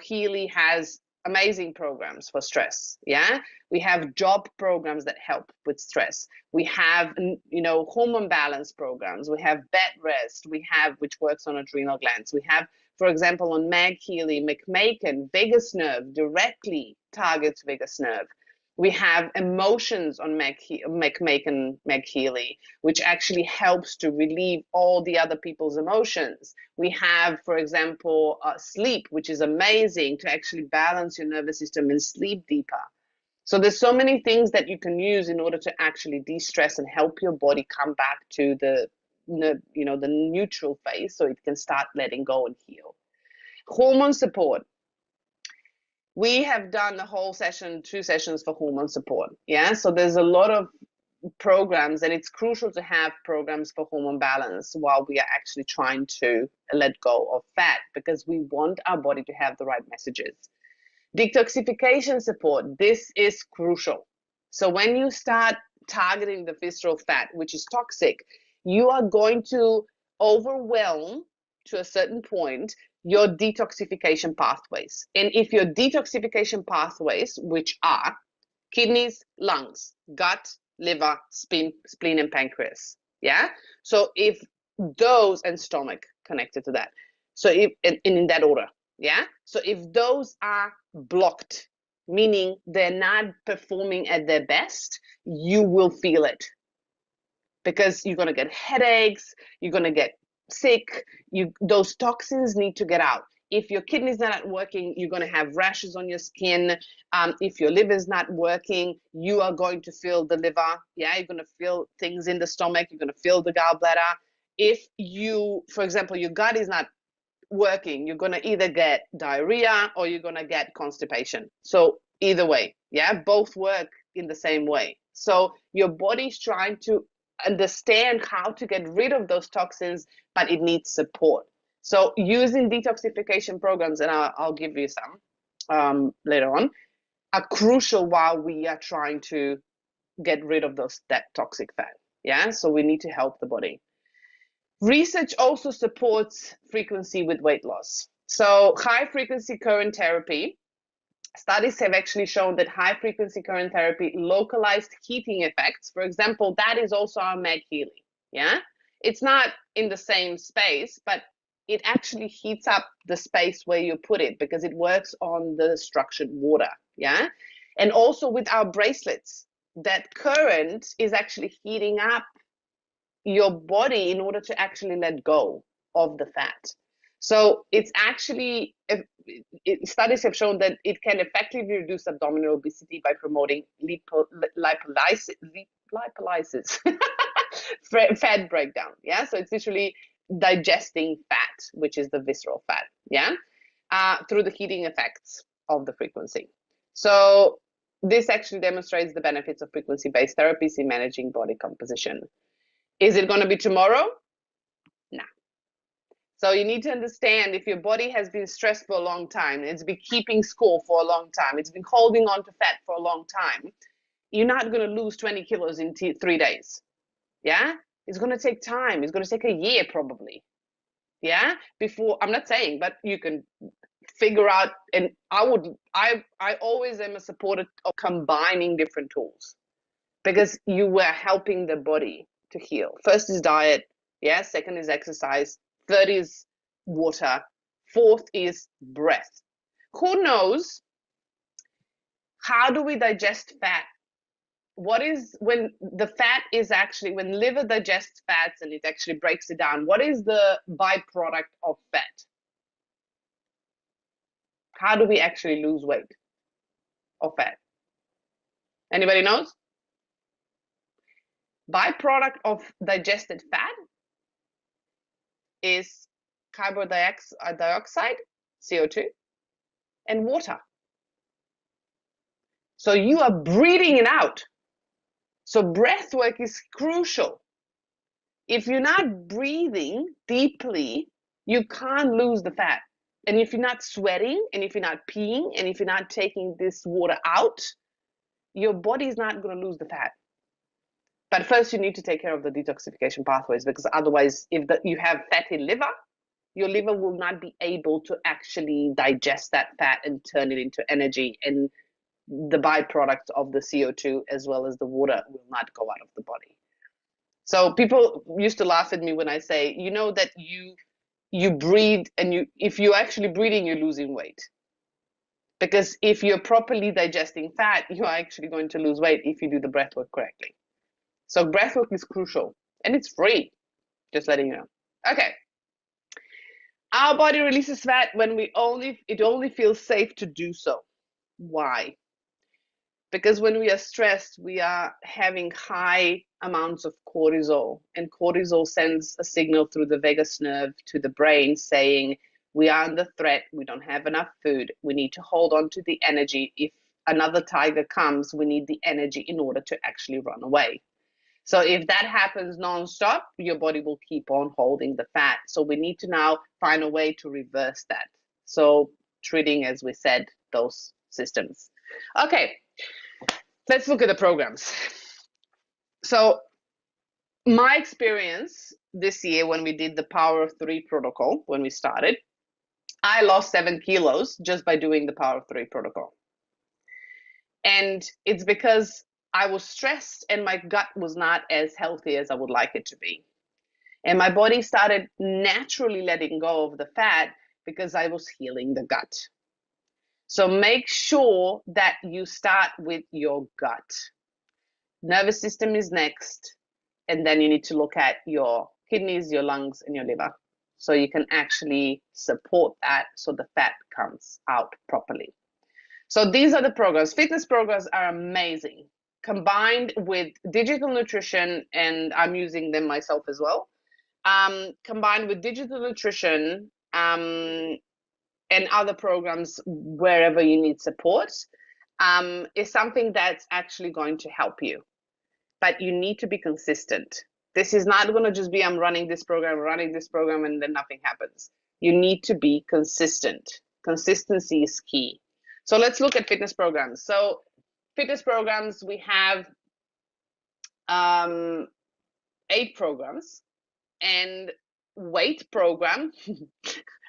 Healy has amazing programs for stress. Yeah. We have job programs that help with stress. We have, hormone balance programs. We have bed rest. We have, which works on adrenal glands. We have, for example, on Meg Healy, McMaken, vagus nerve directly targets vagus nerve. We have emotions on McMaken, Meg Healy, which actually helps to relieve all the other people's emotions. We have, for example, sleep, which is amazing to actually balance your nervous system and sleep deeper. So there's so many things that you can use in order to actually de-stress and help your body come back to the neutral phase so it can start letting go and heal. Hormone support. We have done a whole session, 2 sessions for hormone support. Yeah. So there's a lot of programs, and it's crucial to have programs for hormone balance while we are actually trying to let go of fat, because we want our body to have the right messages. Detoxification support. This is crucial. So when you start targeting the visceral fat, which is toxic, you are going to overwhelm, to a certain point, your detoxification pathways. And if your detoxification pathways, which are kidneys, lungs, gut, liver, spleen, and pancreas, yeah? So if those, and stomach connected to that. So if, in that order, yeah? So if those are blocked, meaning they're not performing at their best, you will feel it. Because you're going to get headaches, you're going to get sick, those toxins need to get out. If your kidneys are not working, you're going to have rashes on your skin. If your liver is not working, you are going to feel the liver. Yeah, you're going to feel things in the stomach. You're going to feel the gallbladder. If you, for example, your gut is not working, you're going to either get diarrhea or you're going to get constipation. So either way, yeah, both work in the same way. So your body's trying to understand how to get rid of those toxins, but it needs support. So using detoxification programs, and I'll give you some later on, are crucial while we are trying to get rid of that toxic fat. Yeah, so we need to help the body. Research also supports frequency with weight loss. So high frequency current therapy, studies have actually shown that high frequency current therapy localized heating effects. For example, that is also our Med Healy. Yeah, it's not in the same space, but it actually heats up the space where you put it because it works on the structured water. Yeah, and also with our bracelets, that current is actually heating up your body in order to actually let go of the fat. So it's actually, studies have shown that it can effectively reduce abdominal obesity by promoting lipolysis, fat breakdown. Yeah, so it's literally digesting fat, which is the visceral fat. Yeah, through the heating effects of the frequency. So this actually demonstrates the benefits of frequency-based therapies in managing body composition. Is it going to be tomorrow? No. So you need to understand, if your body has been stressed for a long time, it's been keeping score for a long time, it's been holding on to fat for a long time, you're not going to lose 20 kilos in 3 days. Yeah? It's going to take time. It's going to take a year probably. Yeah? Before, I'm not saying, but you can figure out, and I always am a supporter of combining different tools, because you were helping the body to heal. First is diet, yeah. Second is exercise. Third is water. Fourth is breath. Who knows, how do we digest fat? What is, when the fat is actually, when liver digests fats and it actually breaks it down, what is the byproduct of fat? How do we actually lose weight of fat? Anybody knows? Byproduct of digested fat is carbon dioxide, CO2, and water. So you are breathing it out. So breath work is crucial. If you're not breathing deeply, you can't lose the fat. And if you're not sweating, and if you're not peeing, and if you're not taking this water out, your body is not going to lose the fat. But first, you need to take care of the detoxification pathways, because otherwise, if you have fatty liver, your liver will not be able to actually digest that fat and turn it into energy, and the byproduct of the CO2 as well as the water will not go out of the body. So people used to laugh at me when I say, you know, that you breathe, and if you're actually breathing, you're losing weight. Because if you're properly digesting fat, you're actually going to lose weight if you do the breath work correctly. So breath work is crucial, and it's free, just letting you know. Okay. Our body releases fat when it only feels safe to do so. Why? Because when we are stressed, we are having high amounts of cortisol, and cortisol sends a signal through the vagus nerve to the brain saying, we are under threat, we don't have enough food, we need to hold on to the energy. If another tiger comes, we need the energy in order to actually run away. So if that happens nonstop, your body will keep on holding the fat. So we need to now find a way to reverse that. So treating, as we said, those systems. Okay, let's look at the programs. So my experience this year, when we did the Power of 3 protocol, when we started, I lost 7 kilos just by doing the Power of 3 protocol. And it's because I was stressed and my gut was not as healthy as I would like it to be. And my body started naturally letting go of the fat because I was healing the gut. So make sure that you start with your gut. Nervous system is next, and then you need to look at your kidneys, your lungs, and your liver. So you can actually support that so the fat comes out properly. So these are the programs. Fitness programs are amazing, combined with digital nutrition, and I'm using them myself as well. Combined with digital nutrition and other programs wherever you need support, is something that's actually going to help you. but you need to be consistent. This is not going to just be I'm running this program, and then nothing happens. You need to be consistent. Consistency is key. So let's look at fitness programs. So fitness programs, we have 8 programs, and weight program.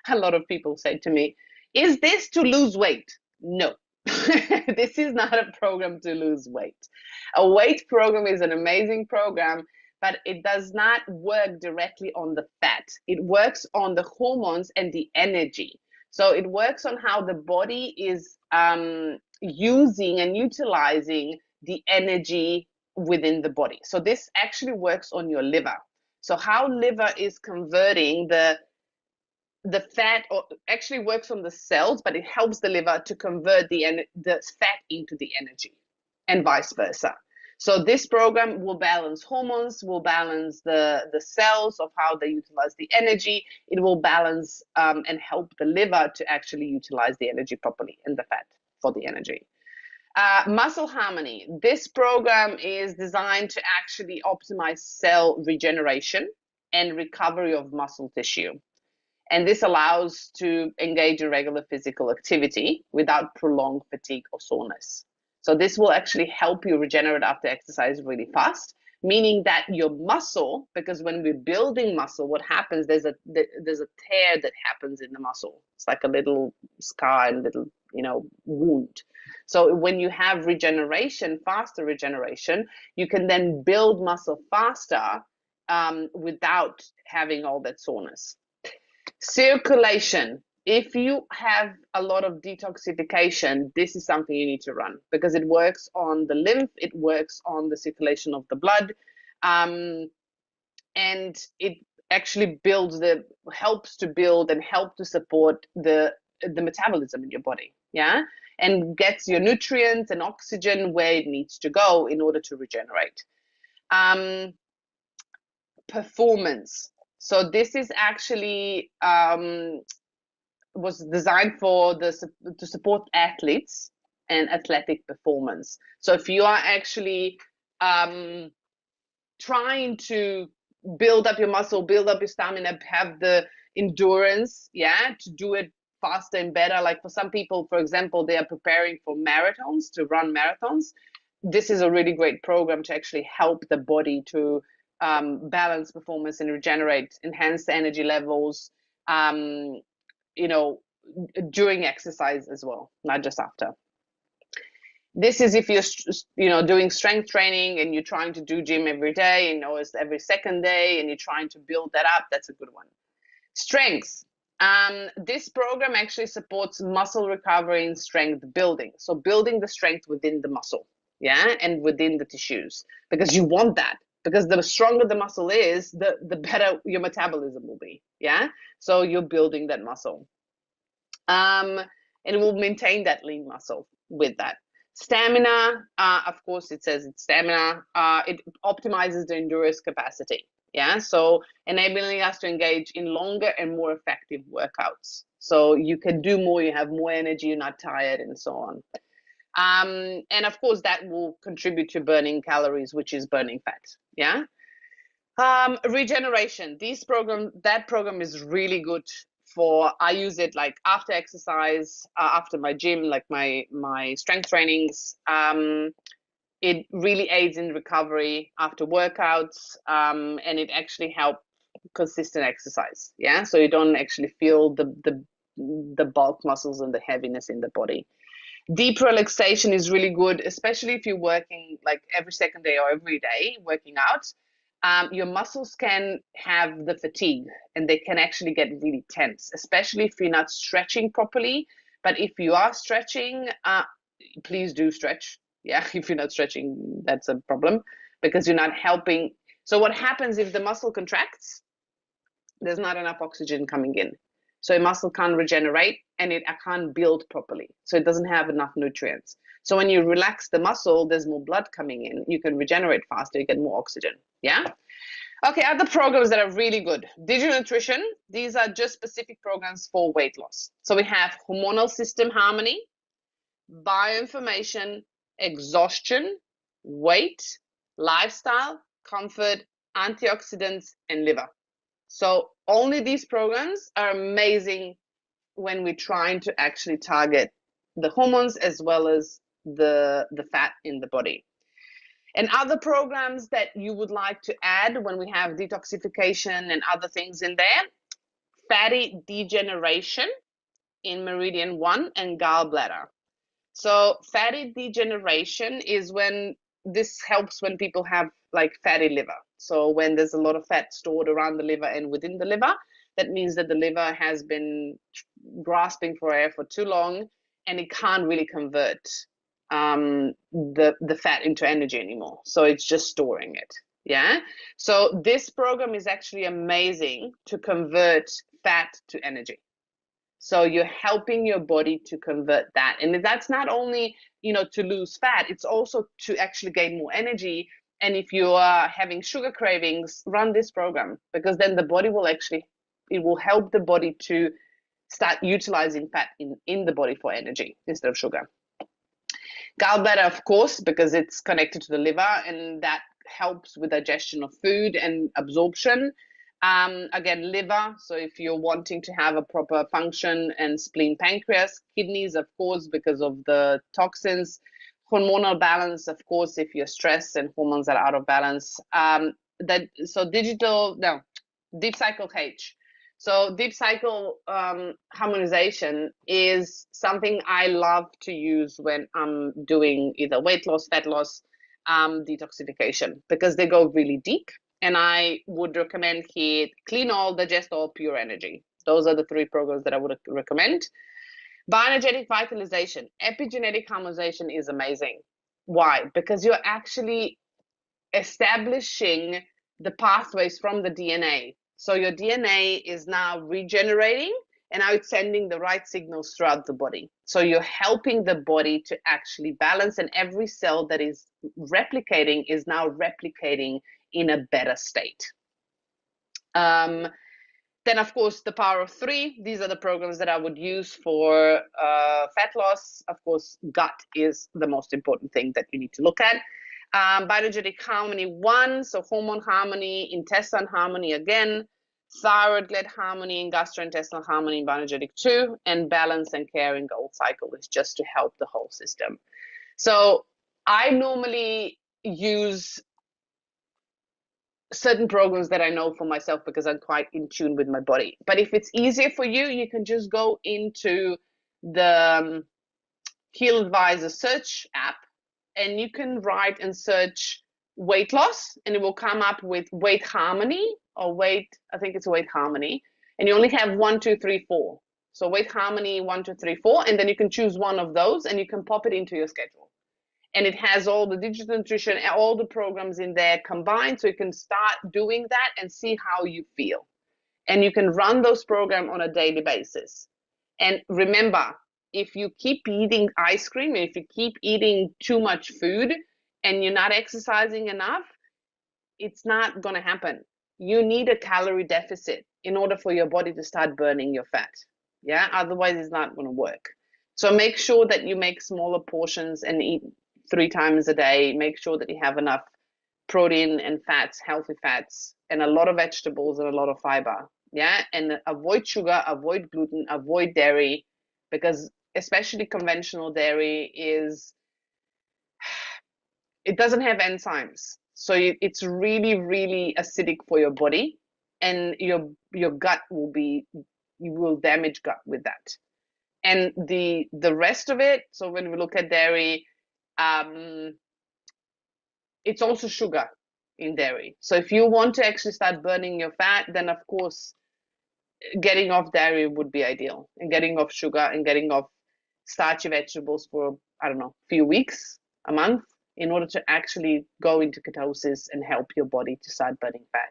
A lot of people say to me, is this to lose weight? No. This is not a program to lose weight. A weight program is an amazing program, but it does not work directly on the fat. It works on the hormones and the energy. So it works on how the body is using and utilizing the energy within the body. So this actually works on your liver. So how liver is converting the fat, or actually works on the cells, but it helps the liver to convert the fat into the energy, and vice versa. So this program will balance hormones, will balance the cells of how they utilize the energy. It will balance and help the liver to actually utilize the energy properly and the fat for the energy. Muscle harmony. This program is designed to actually optimize cell regeneration and recovery of muscle tissue. And this allows to engage in regular physical activity without prolonged fatigue or soreness. So this will actually help you regenerate after exercise really fast, meaning that your muscle, because when we're building muscle, what happens, there's a tear that happens in the muscle. It's like a little scar and little, wound. So when you have regeneration, faster regeneration, you can then build muscle faster without having all that soreness. Circulation. If you have a lot of detoxification, this is something you need to run, because it works on the lymph, it works on the circulation of the blood, and it actually helps to build and help to support the metabolism in your body, yeah, and gets your nutrients and oxygen where it needs to go in order to regenerate. Performance. So this is actually was designed to support athletes and athletic performance. So if you are actually trying to build up your muscle, build up your stamina, have the endurance, to do it faster and better. Like for some people, for example, they are preparing for marathons, to run marathons. This is a really great program to actually help the body to balance performance and regenerate, enhance the energy levels, during exercise as well, not just after. This is if you're, doing strength training and you're trying to do gym every day, it's every second day, and you're trying to build that up. That's a good one. Strength. This program actually supports muscle recovery and strength building. So building the strength within the muscle, and within the tissues, because you want that. Because the stronger the muscle is, the better your metabolism will be, So you're building that muscle. And it will maintain that lean muscle with that. Stamina, of course, it says it's stamina. It optimizes the endurance capacity, so enabling us to engage in longer and more effective workouts. So you can do more, you have more energy, you're not tired, and so on. And of course, that will contribute to burning calories, which is burning fat, regeneration. That program is really good for, I use it like after exercise, after my gym, like my strength trainings. It really aids in recovery after workouts, and it actually helps consistent exercise, so you don't actually feel the bulk muscles and the heaviness in the body. Deep relaxation is really good, especially if you're working like every second day or every day working out. Your muscles can have the fatigue, and they can actually get really tense, especially if you're not stretching properly. But if you are stretching, please do stretch. If you're not stretching, that's a problem, because you're not helping. So what happens if the muscle contracts? There's not enough oxygen coming in. So a muscle can't regenerate, and it can't build properly. So it doesn't have enough nutrients. So when you relax the muscle, there's more blood coming in. You can regenerate faster. You get more oxygen. Okay, other programs that are really good. Digital nutrition. These are just specific programs for weight loss. So we have hormonal system harmony, bioinformation, exhaustion, weight, lifestyle, comfort, antioxidants, and liver. So only these programs are amazing when we're trying to actually target the hormones as well as the fat in the body. And other programs that you would like to add when we have detoxification and other things in there, fatty degeneration in Meridian 1 and gallbladder. So fatty degeneration is when this helps when people have like fatty liver. So when there's a lot of fat stored around the liver and within the liver, that means that the liver has been grasping for air for too long and it can't really convert the fat into energy anymore. So it's just storing it. Yeah. So this program is actually amazing to convert fat to energy. So you're helping your body to convert that. And that's not only, to lose fat, it's also to actually gain more energy. And if you are having sugar cravings, run this program, because then the body will actually, it will help the body to start utilizing fat in the body for energy instead of sugar. Gallbladder, of course, because it's connected to the liver and that helps with digestion of food and absorption. Again, liver, so if you're wanting to have a proper function, and spleen, pancreas, kidneys, of course, because of the toxins, hormonal balance, of course, if you're stressed and hormones are out of balance. Deep cycle H. So deep cycle harmonization is something I love to use when I'm doing either weight loss, fat loss, detoxification, because they go really deep. And I would recommend here Clean All, Digest All, Pure Energy. Those are the 3 programs that I would recommend. Bioenergetic vitalization, epigenetic harmonization is amazing. Why? Because you're actually establishing the pathways from the DNA. So your DNA is now regenerating and now it's sending the right signals throughout the body. So you're helping the body to actually balance, and every cell that is replicating is now replicating in a better state. Then, of course, the power of 3. These are the programs that I would use for fat loss. Of course, gut is the most important thing that you need to look at. Bioenergetic harmony 1, so hormone harmony, intestine harmony again, thyroid gland harmony, and gastrointestinal harmony in bioenergetic 2, and balance and care in gold cycle is just to help the whole system. So I normally use certain programs that I know for myself because I'm quite in tune with my body. But if it's easier for you, you can just go into the Heal Advisor search app and you can write and search weight loss, and it will come up with weight harmony or weight, I think it's weight harmony. And you only have 1, 2, 3, 4. So weight harmony 1, 2, 3, 4, and then you can choose one of those and you can pop it into your schedule. And it has all the digital nutrition, all the programs in there combined, so you can start doing that and see how you feel. And you can run those programs on a daily basis. And remember, if you keep eating ice cream, if you keep eating too much food and you're not exercising enough, it's not going to happen. You need a calorie deficit in order for your body to start burning your fat. Yeah, otherwise it's not going to work. So make sure that you make smaller portions and eat 3 times a day. Make sure that you have enough protein and fats, healthy fats, and a lot of vegetables and a lot of fiber. Yeah, and avoid sugar, avoid gluten, avoid dairy, because especially conventional dairy it doesn't have enzymes. So it's really, really acidic for your body, and your gut you will damage gut with that. And the rest of it, so when we look at dairy, it's also sugar in dairy. So if you want to actually start burning your fat, then of course getting off dairy would be ideal, and getting off sugar and getting off starchy vegetables for, I don't know, a few weeks, a month, in order to actually go into ketosis and help your body to start burning fat.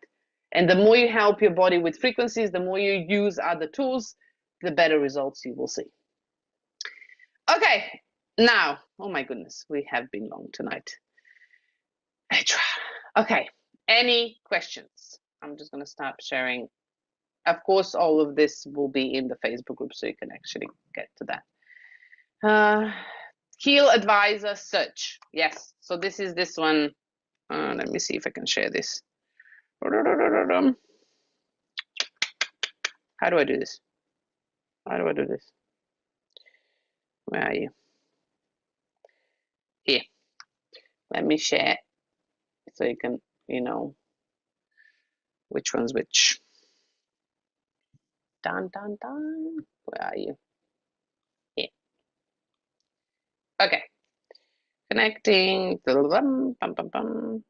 And the more you help your body with frequencies, the more you use other tools, the better results you will see. Okay, now, oh my goodness, we have been long tonight. Okay, any questions? I'm just going to start sharing. Of course, all of this will be in the Facebook group, so you can actually get to that. Heal Advisor search. Yes, so this is this one. Let me see if I can share this. How do I do this? How do I do this? Where are you? Here. Let me share so you can, which one's which. Dun, dun, dun. Where are you? Here. Okay. Connecting. Bum, bum, bum.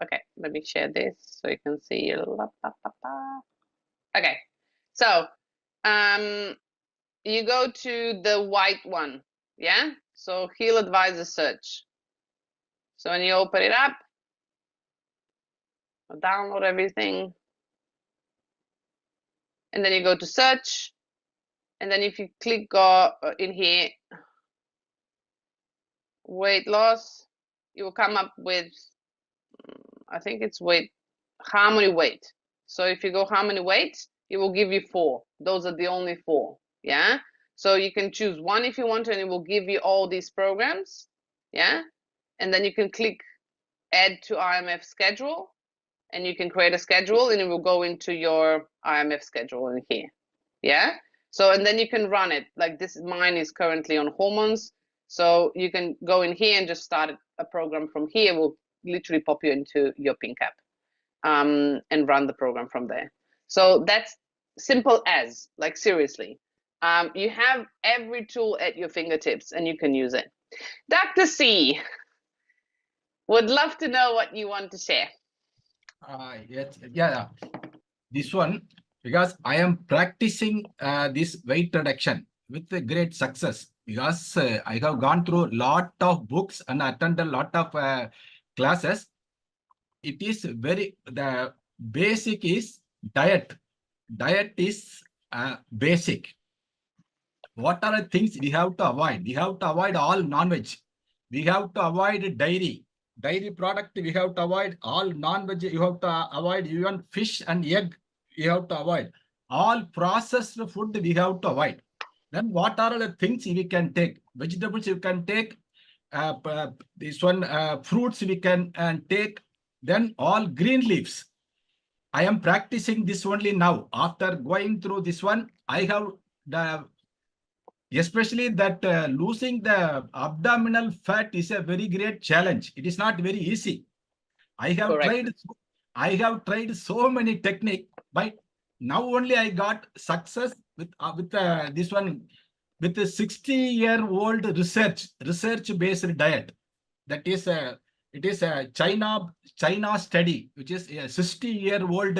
Okay, let me share this so you can see. Okay, so you go to the white one, yeah? So Heal Advisor Search. So when you open it up, download everything, and then you go to search, and then if you click in here, weight loss, you will come up with, I think it's harmony weight. So if you go harmony weight, it will give you 4. Those are the only 4, yeah? So you can choose one if you want to, and it will give you all these programs, yeah? And then you can click add to IMF schedule, and you can create a schedule, and it will go into your IMF schedule in here, yeah? So, and then you can run it. Like mine is currently on hormones. So you can go in here and just start a program from here. It will literally pop you into your pink app and run the program from there. So that's simple as, like seriously. You have every tool at your fingertips and you can use it. Dr. C, would love to know what you want to share. Yes, yeah, this one, because I am practicing this weight reduction with a great success, because I have gone through a lot of books and attended a lot of classes. It is the basic is diet. Diet is basic. What are the things we have to avoid? We have to avoid all non-veg. We have to avoid dairy. Dairy product, we have to avoid all non-veg. You have to avoid even fish and egg. You have to avoid all processed food. We have to avoid. Then what are the things we can take? Vegetables you can take. This one fruits we can take. Then all green leaves. I am practicing this only now. After going through this one, I have especially that losing the abdominal fat is a very great challenge. It is not very easy. I have tried so many techniques, but now only I got success with this one, with a 60-year-old research-based diet. That is it is a China study, which is a 60-year-old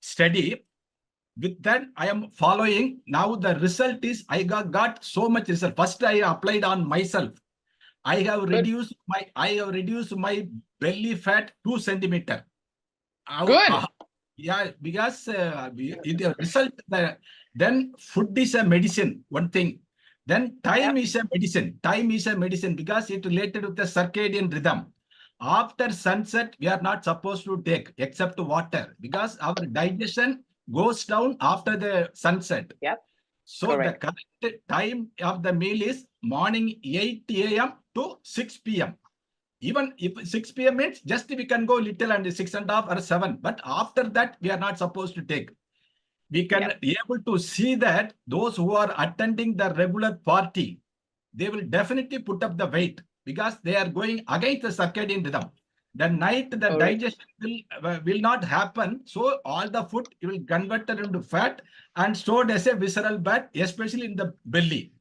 study. With that, I am following. Now the result is I got so much result. First, I applied on myself. I have reduced my belly fat 2 centimeter. Good. Yeah, because the result. Then food is a medicine. One thing. Then time is a medicine. Time is a medicine because it related with the circadian rhythm. After sunset, we are not supposed to take except water because our digestion goes down after the sunset. Yep. So correct. The correct time of the meal is morning 8 a.m. to 6 p.m. Even if 6 p.m. means just we can go little and 6.5 or 7. But after that, we are not supposed to take. We can be able to see that those who are attending the regular party, they will definitely put up the weight because they are going against the circadian rhythm. The night, the digestion will not happen. So all the food will convert into fat and stored as a visceral fat, especially in the belly.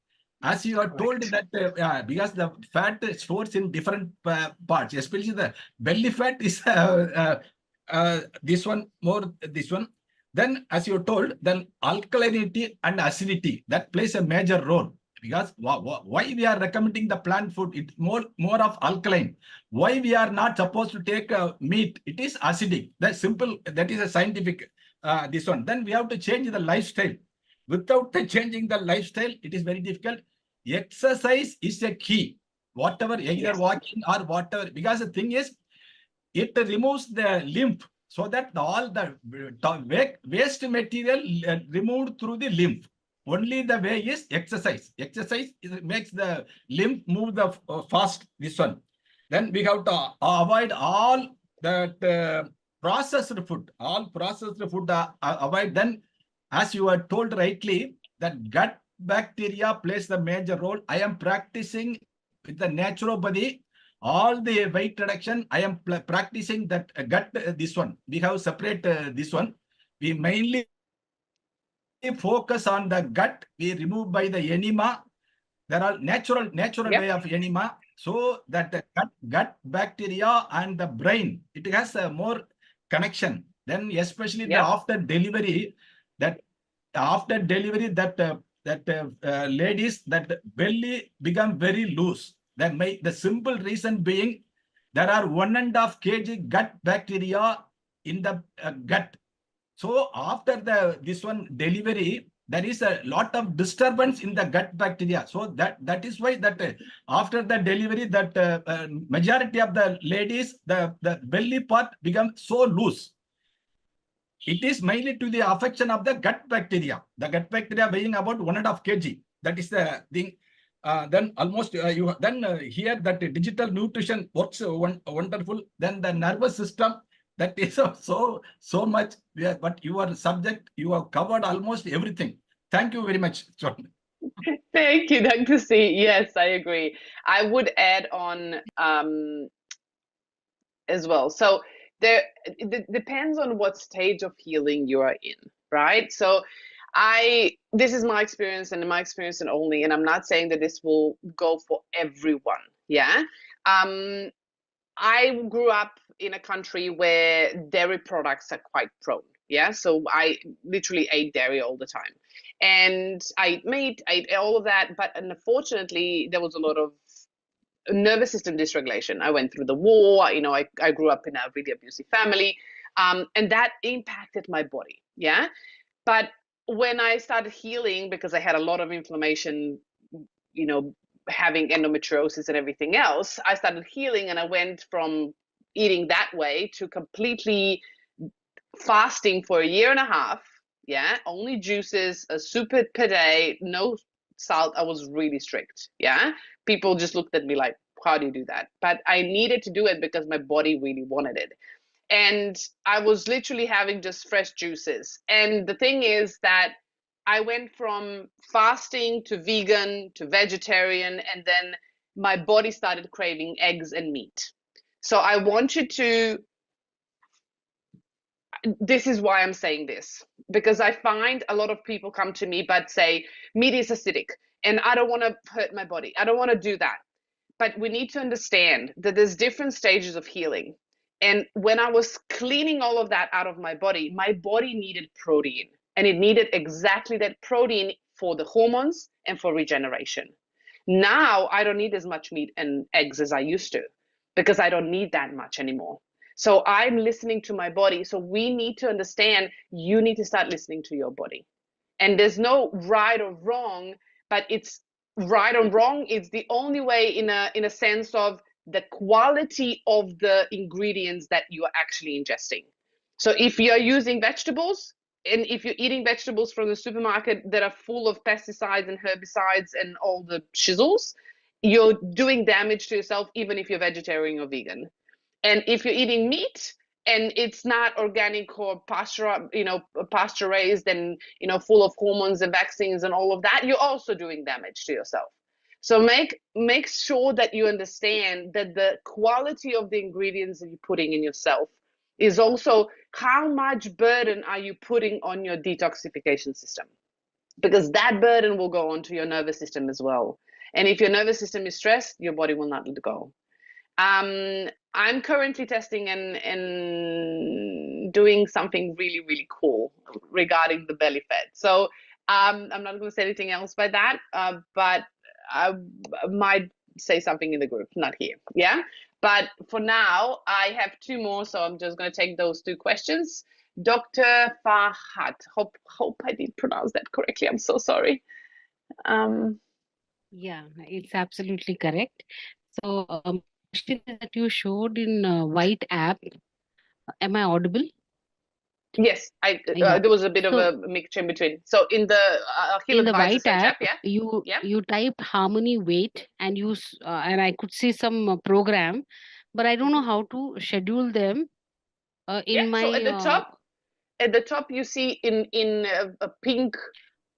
As you are told that because the fat stores in different parts, especially the belly fat is this one more this one. Then, as you told, then alkalinity and acidity that plays a major role. Because why we are recommending the plant food? It's more of alkaline. Why we are not supposed to take meat? It is acidic. That's simple. That is a scientific this one. Then we have to change the lifestyle. Without changing the lifestyle, it is very difficult. Exercise is a key. Whatever, either walking or whatever. Because the thing is, it removes the lymph so that all the waste material removed through the lymph. Only the way is exercise. Exercise makes the lymph move the fast. This one. Then we have to avoid all that processed food. All processed food avoid. Then, as you were told rightly, that gut bacteria plays the major role. I am practicing with the naturopathy. All the weight reduction, I am practicing that gut, this one. We have separate this one. We mainly focus on the gut. We remove by the enema. There are natural Yep. way of enema. So that the gut bacteria and the brain, it has a more connection. Then especially the Yep. after delivery, that ladies, that belly become very loose. The simple reason being, there are 1.5 kg gut bacteria in the gut. So after this one delivery, there is a lot of disturbance in the gut bacteria. So that is why that after the delivery, that majority of the ladies, the belly part becomes so loose. It is mainly to the affection of the gut bacteria. The gut bacteria weighing about 1.5 kg. That is the thing. Then almost here that digital nutrition works wonderful. Then the nervous system, that is so much. But your subject, you have covered almost everything. Thank you very much, John. Thank you, Dr. C. Yes, I agree. I would add on as well. So it depends on what stage of healing you are in, right? So this is my experience and my experience and only, and I'm not saying that this will go for everyone. Yeah. I grew up in a country where dairy products are quite prone. Yeah. So I literally ate dairy all the time. And I ate meat, I ate all of that. But unfortunately, there was a lot of nervous system dysregulation. I went through the war, you know, I grew up in a really abusive family. And that impacted my body. Yeah. But when I started healing, because I had a lot of inflammation, you know, having endometriosis and everything else, I started healing and I went from eating that way to completely fasting for 1.5 years. Yeah, only juices, a soup per day, no salt. I was really strict. Yeah, people just looked at me like, how do you do that? But I needed to do it because my body really wanted it. And I was literally having just fresh juices. And the thing is that I went from fasting to vegan to vegetarian, and then my body started craving eggs and meat. So I want you to, this is why I'm saying this, because I find a lot of people come to me but say, meat is acidic and I don't want to hurt my body. I don't want to do that. But we need to understand that there's different stages of healing. And when I was cleaning all of that out of my body needed protein, and it needed exactly that protein for the hormones and for regeneration. Now I don't need as much meat and eggs as I used to because I don't need that much anymore. So I'm listening to my body. So we need to understand, you need to start listening to your body. And there's no right or wrong, but it's right or wrong. It's the only way in a sense of the quality of the ingredients that you are actually ingesting. So if you're using vegetables, and if you're eating vegetables from the supermarket that are full of pesticides and herbicides and all the shizzles, you're doing damage to yourself, even if you're vegetarian or vegan. And if you're eating meat and it's not organic or pasture raised and full of hormones and vaccines and all of that, you're also doing damage to yourself. So make sure that you understand that the quality of the ingredients that you're putting in yourself is also how much burden are you putting on your detoxification system, because that burden will go onto your nervous system as well. And if your nervous system is stressed, your body will not let go. I'm currently testing and doing something really, really cool regarding the belly fat. So I'm not going to say anything else by that, but I might say something in the group, not here. Yeah. But for now, I have 2 more, so I'm just going to take those 2 questions. Dr. Farhat, hope I did pronounce that correctly. I'm so sorry. Yeah, it's absolutely correct. So, question is that you showed in white app. Am I audible? Yes, Yeah. there was a bit of So a mixture in between. So in the Heal in the Advisor White search app, app, yeah, you yeah, you type harmony weight and and I could see some program, but I don't know how to schedule them yeah. in So my at the top, you see in a pink,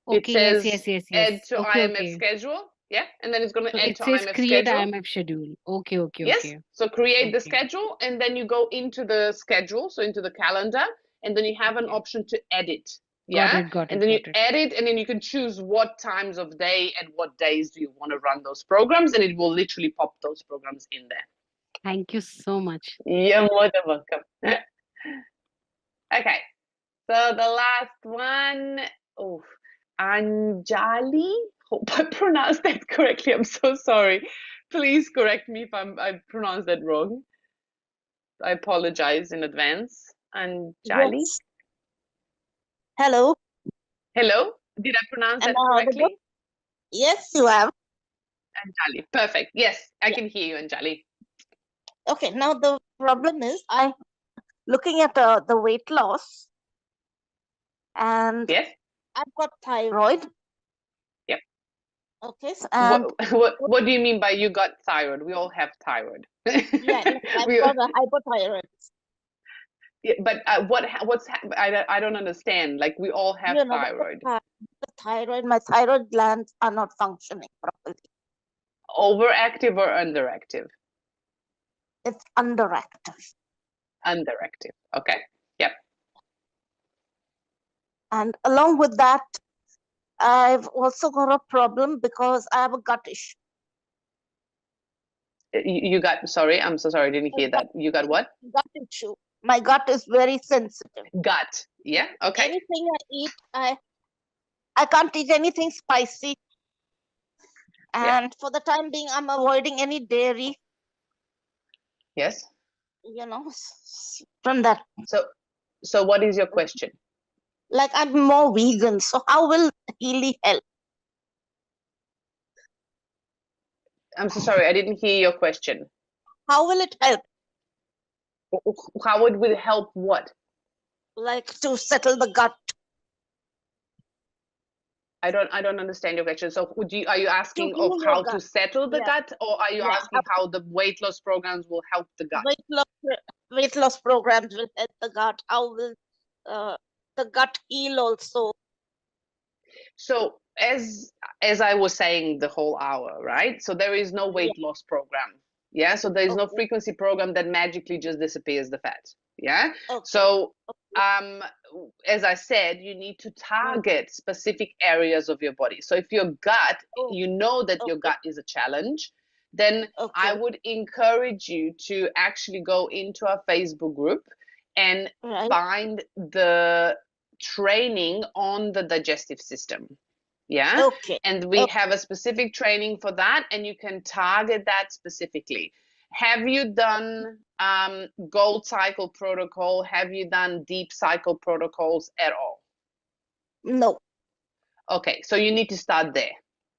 it okay, yes, says yes, yes, add yes. to Okay, IMF okay. schedule. Yeah, and then it's going So to add it to says IMF create schedule. IMF schedule. Okay, okay, Yes. okay. So create the Okay. schedule, and then you go into the schedule, so into the calendar, and then you have an Okay. option to edit. Got Yeah. it, got And it, then you got it. edit, and then you can choose what times of day and what days do you want to run those programs, and it will literally pop those programs in there. Thank you so much. You're more than welcome. Okay. So the last one, oh, Anjali. Hope I pronounced that correctly. I'm so sorry. Please correct me if I pronounced that wrong. I apologize in advance. Anjali. Yes. Hello. Hello. Did I pronounce Am that I audible? correctly? Yes, you have. Anjali. Perfect. Yes, I Yeah. can hear you, Anjali. Okay. Now the problem is, I'm looking at the weight loss, and Yes. I've got thyroid. Yep. Okay. And What do you mean by you got thyroid? We all have thyroid. yeah, no, I've We, got a hypothyroid. yeah, but I don't understand. Like we all have You know, thyroid. the thyroid, my thyroid glands are not functioning properly. Overactive or underactive? It's underactive. Underactive. Okay. Yep. And along with that, I've also got a problem because I have a gut issue. You got, sorry, I'm so sorry, I didn't hear that. You got what? Gut issue. My gut is very sensitive. Gut. Yeah. Okay. Anything I eat, I can't eat anything spicy. Yeah. And for the time being, I'm avoiding any dairy, Yes. you know, from that. So what is your question? Like I'm more vegan. So how will Healy help? I'm so sorry, I didn't hear your question. How will it help? How it will help what? Like to settle the gut. I don't understand your question. So are you asking heal of your how to gut. settle the Yeah. gut, or are you Yeah. asking how the weight loss programs will help the gut? Weight loss programs will help the gut. How will the gut heal also? So as I was saying the whole hour, right? So there is no weight loss program. Yeah. So there is no Okay. frequency program that magically just disappears the fat. Yeah. Okay. So as I said, you need to target specific areas of your body. So if your gut, you know that your gut is a challenge, then I would encourage you to actually go into our Facebook group and find the training on the digestive system. Yeah. Okay. And we have a specific training for that, and you can target that specifically. Have you done gold cycle protocol? Have you done deep cycle protocols at all? No. Okay, so you need to start there.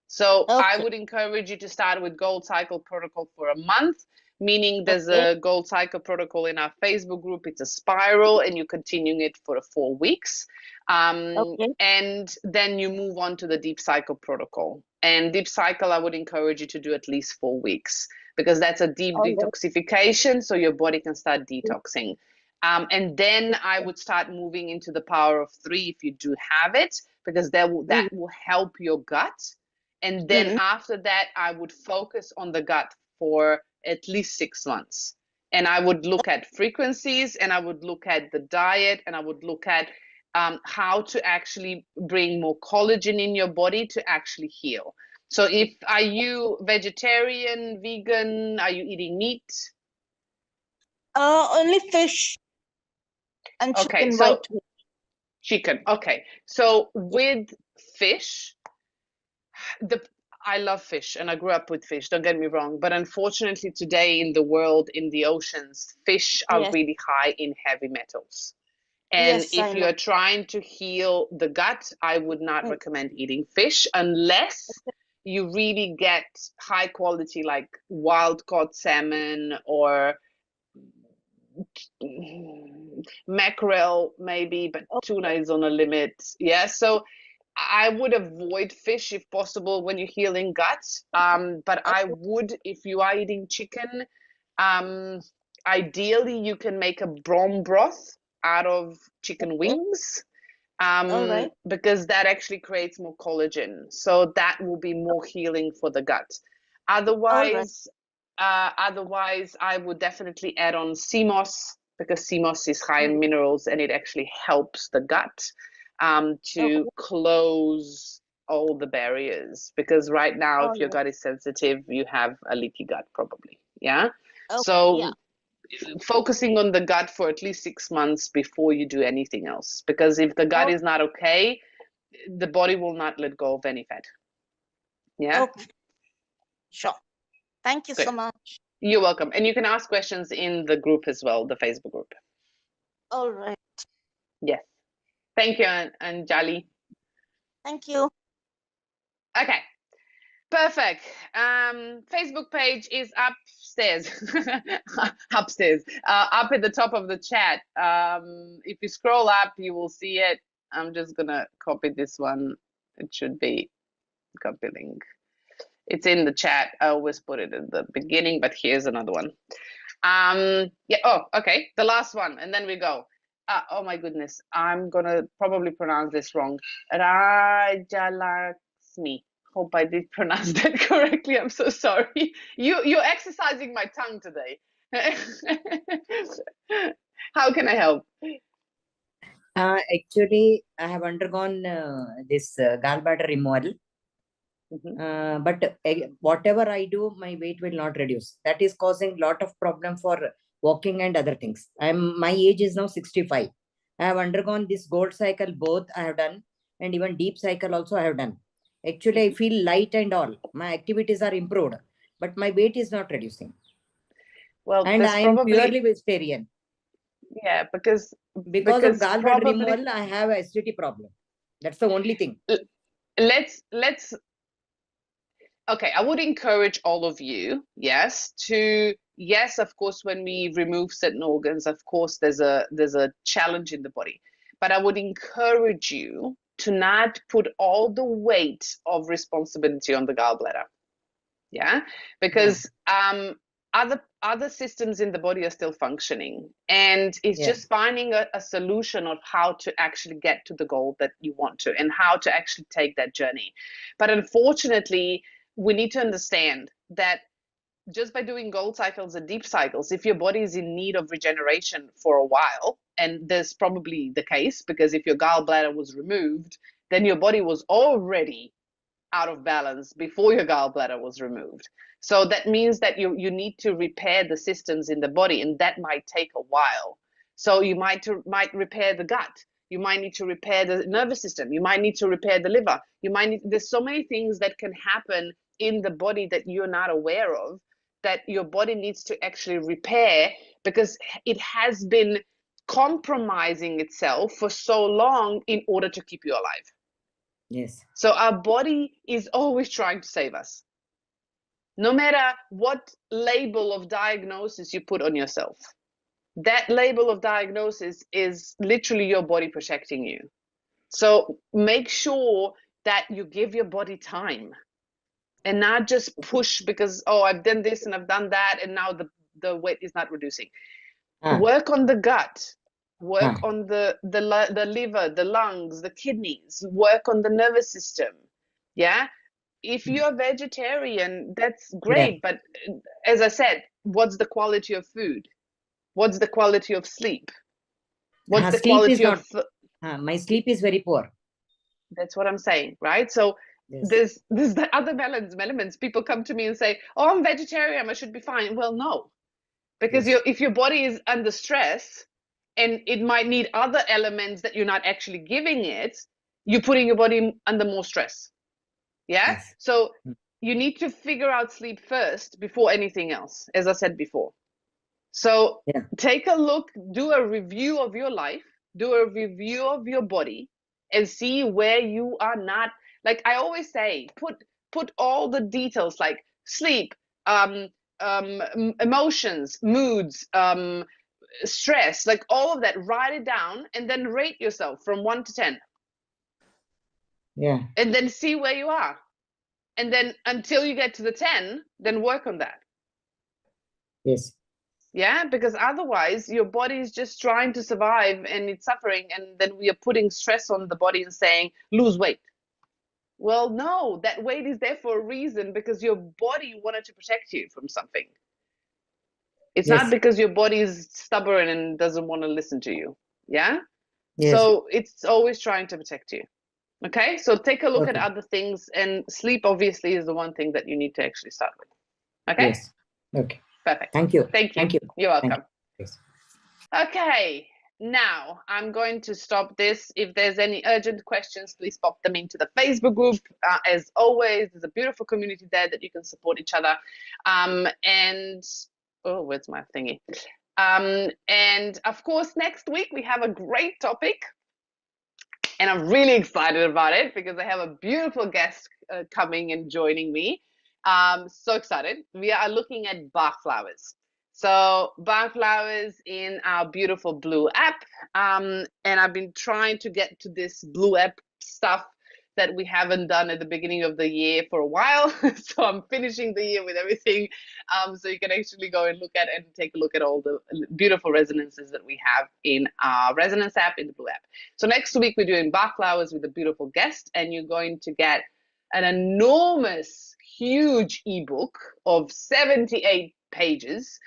So I would encourage you to start with gold cycle protocol for a month, meaning there's a gold cycle protocol in our Facebook group. It's a spiral, and you're continuing it for 4 weeks. And then you move on to the deep cycle protocol. And deep cycle, I would encourage you to do at least 4 weeks, because that's a deep detoxification, so your body can start detoxing. And then I would start moving into the power of 3 if you do have it, because that will help your gut. And then after that, I would focus on the gut for at least 6 months. And I would look at frequencies, and I would look at the diet, and I would look at how to actually bring more collagen in your body to actually heal. So are you vegetarian, vegan? Are you eating meat? Only fish and chicken, white meat. Chicken. Okay. So with fish, I love fish, and I grew up with fish, don't get me wrong. But unfortunately, today in the world, in the oceans, fish are really high in heavy metals. And if you are trying to heal the gut, I would not recommend eating fish unless you really get high quality, like wild caught salmon or mackerel maybe, but tuna is on a limit. Yeah, so I would avoid fish if possible when you're healing guts. But I would, if you are eating chicken, ideally you can make a brom broth out of chicken wings, All right. because that actually creates more collagen. So that will be more healing for the gut. All right. Otherwise, I would definitely add on sea moss, because sea moss is high in Mm. minerals and it actually helps the gut to Okay. close all the barriers. Because right now, All if your right. gut is sensitive, you have a leaky gut probably. Yeah. Okay. Yeah. So focusing on the gut for at least 6 months before you do anything else. Because if the gut Oh, is not okay, the body will not let go of any fat. Yeah. okay. Sure. Thank you Good. so much. You're welcome. And you can ask questions in the group as well, the Facebook group. All right. Yes. Thank you, Anjali. Thank you. Okay. Perfect. Facebook page is upstairs. Upstairs. Up at the top of the chat. If you scroll up, you will see it. I'm just gonna copy this one. It should be copy link. It's in the chat. I always put it at the beginning, but here's another one. Yeah. Oh, okay. The last one, and then we go. Oh my goodness, I'm gonna probably pronounce this wrong. Rajalaxmi. Hope I did pronounce that correctly. I'm so sorry. You're exercising my tongue today. How can I help? Actually, I have undergone this gallbladder removal. But whatever I do, my weight will not reduce. That is causing lot of problem for walking and other things. My age is now 65. I have undergone this gold cycle, both I have done, and even deep cycle also I have done. Actually, I feel light and all. My activities are improved, but my weight is not reducing. Well, And there's I am probably purely vegetarian. yeah, because Because of gallbladder probably removal, I have a acidity problem. That's the only thing. let's okay, I would encourage all of you, yes, of course, when we remove certain organs, of course, there's a challenge in the body. But I would encourage you to not put all the weight of responsibility on the gallbladder. Yeah, because other systems in the body are still functioning, and it's just finding a solution of how to actually get to the goal that you want to, and how to actually take that journey. But unfortunately, we need to understand that just by doing gold cycles and deep cycles, if your body is in need of regeneration for a while, and there's probably the case, because if your gallbladder was removed, then your body was already out of balance before your gallbladder was removed. So that means that you need to repair the systems in the body, and that might take a while. So you might repair the gut. You might need to repair the nervous system. You might need to repair the liver. There's so many things that can happen in the body that you're not aware of, that your body needs to actually repair, because it has been compromising itself for so long in order to keep you alive. Yes. So our body is always trying to save us. No matter what label of diagnosis you put on yourself, that label of diagnosis is literally your body protecting you. So make sure that you give your body time, and not just push because, oh, I've done this and I've done that, and now the weight is not reducing. Work on the gut. Work on the liver, the lungs, the kidneys. Work on the nervous system. Yeah. If you're vegetarian, that's great. But as I said, what's the quality of food? What's the quality of sleep? What's the Sleep is quality of my sleep is very poor. That's what I'm saying, right? So there's the other elements. People come to me and say, oh, I'm vegetarian, I should be fine. Well, no. Because if your body is under stress, and it might need other elements that you're not actually giving it, you're putting your body under more stress. Yeah. So you need to figure out sleep first before anything else, as I said before. So take a look, do a review of your life, do a review of your body, and see where you are not. Like I always say, put all the details, like sleep, emotions, moods, stress, like all of that, write it down and then rate yourself from 1 to 10. Yeah. And then see where you are. And then until you get to the 10, then work on that. Yes. Yeah, because otherwise your body is just trying to survive and it's suffering, and then we are putting stress on the body and saying, lose weight. Well, no, that weight is there for a reason, because your body wanted to protect you from something. It's Yes. not because your body is stubborn and doesn't want to listen to you. Yeah? Yes. So it's always trying to protect you. Okay, so take a look at Okay. other things, and sleep obviously is the one thing that you need to actually start with. Okay? Yes. Okay. Perfect. Thank you. Thank you. Thank you. You're Thank welcome. you. Yes. Okay, now I'm going to stop this. If there's any urgent questions, please pop them into the Facebook group. As always, there's a beautiful community there that you can support each other. And oh, where's my thingy? And of course, next week we have a great topic. And I'm really excited about it because I have a beautiful guest coming and joining me. So excited. We are looking at Bach flowers. So Bach flowers in our beautiful Blue app. And I've been trying to get to this Blue app stuff that we haven't done at the beginning of the year for a while. So I'm finishing the year with everything. So you can actually go and look at and take a look at all the beautiful resonances that we have in our resonance app, in the Blue app. So next week we're doing Bach flowers with a beautiful guest, and you're going to get an enormous, huge ebook of 78 pages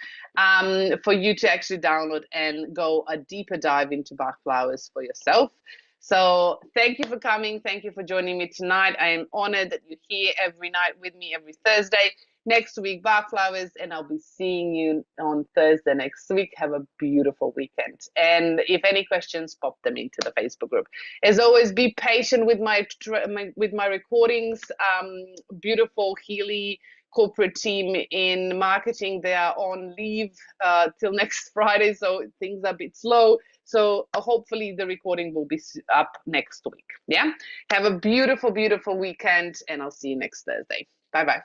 for you to actually download and go a deeper dive into Bach flowers for yourself. So thank you for coming. Thank you for joining me tonight. I am honored that you're here every night with me every Thursday. Next week, Bach flowers, and I'll be seeing you on Thursday next week. Have a beautiful weekend. And if any questions, pop them into the Facebook group. As always, be patient with my recordings. Beautiful Healy corporate team in marketing, they are on leave till next Friday, so things are a bit slow. So hopefully the recording will be up next week. Yeah. Have a beautiful, beautiful weekend, and I'll see you next Thursday. Bye-bye.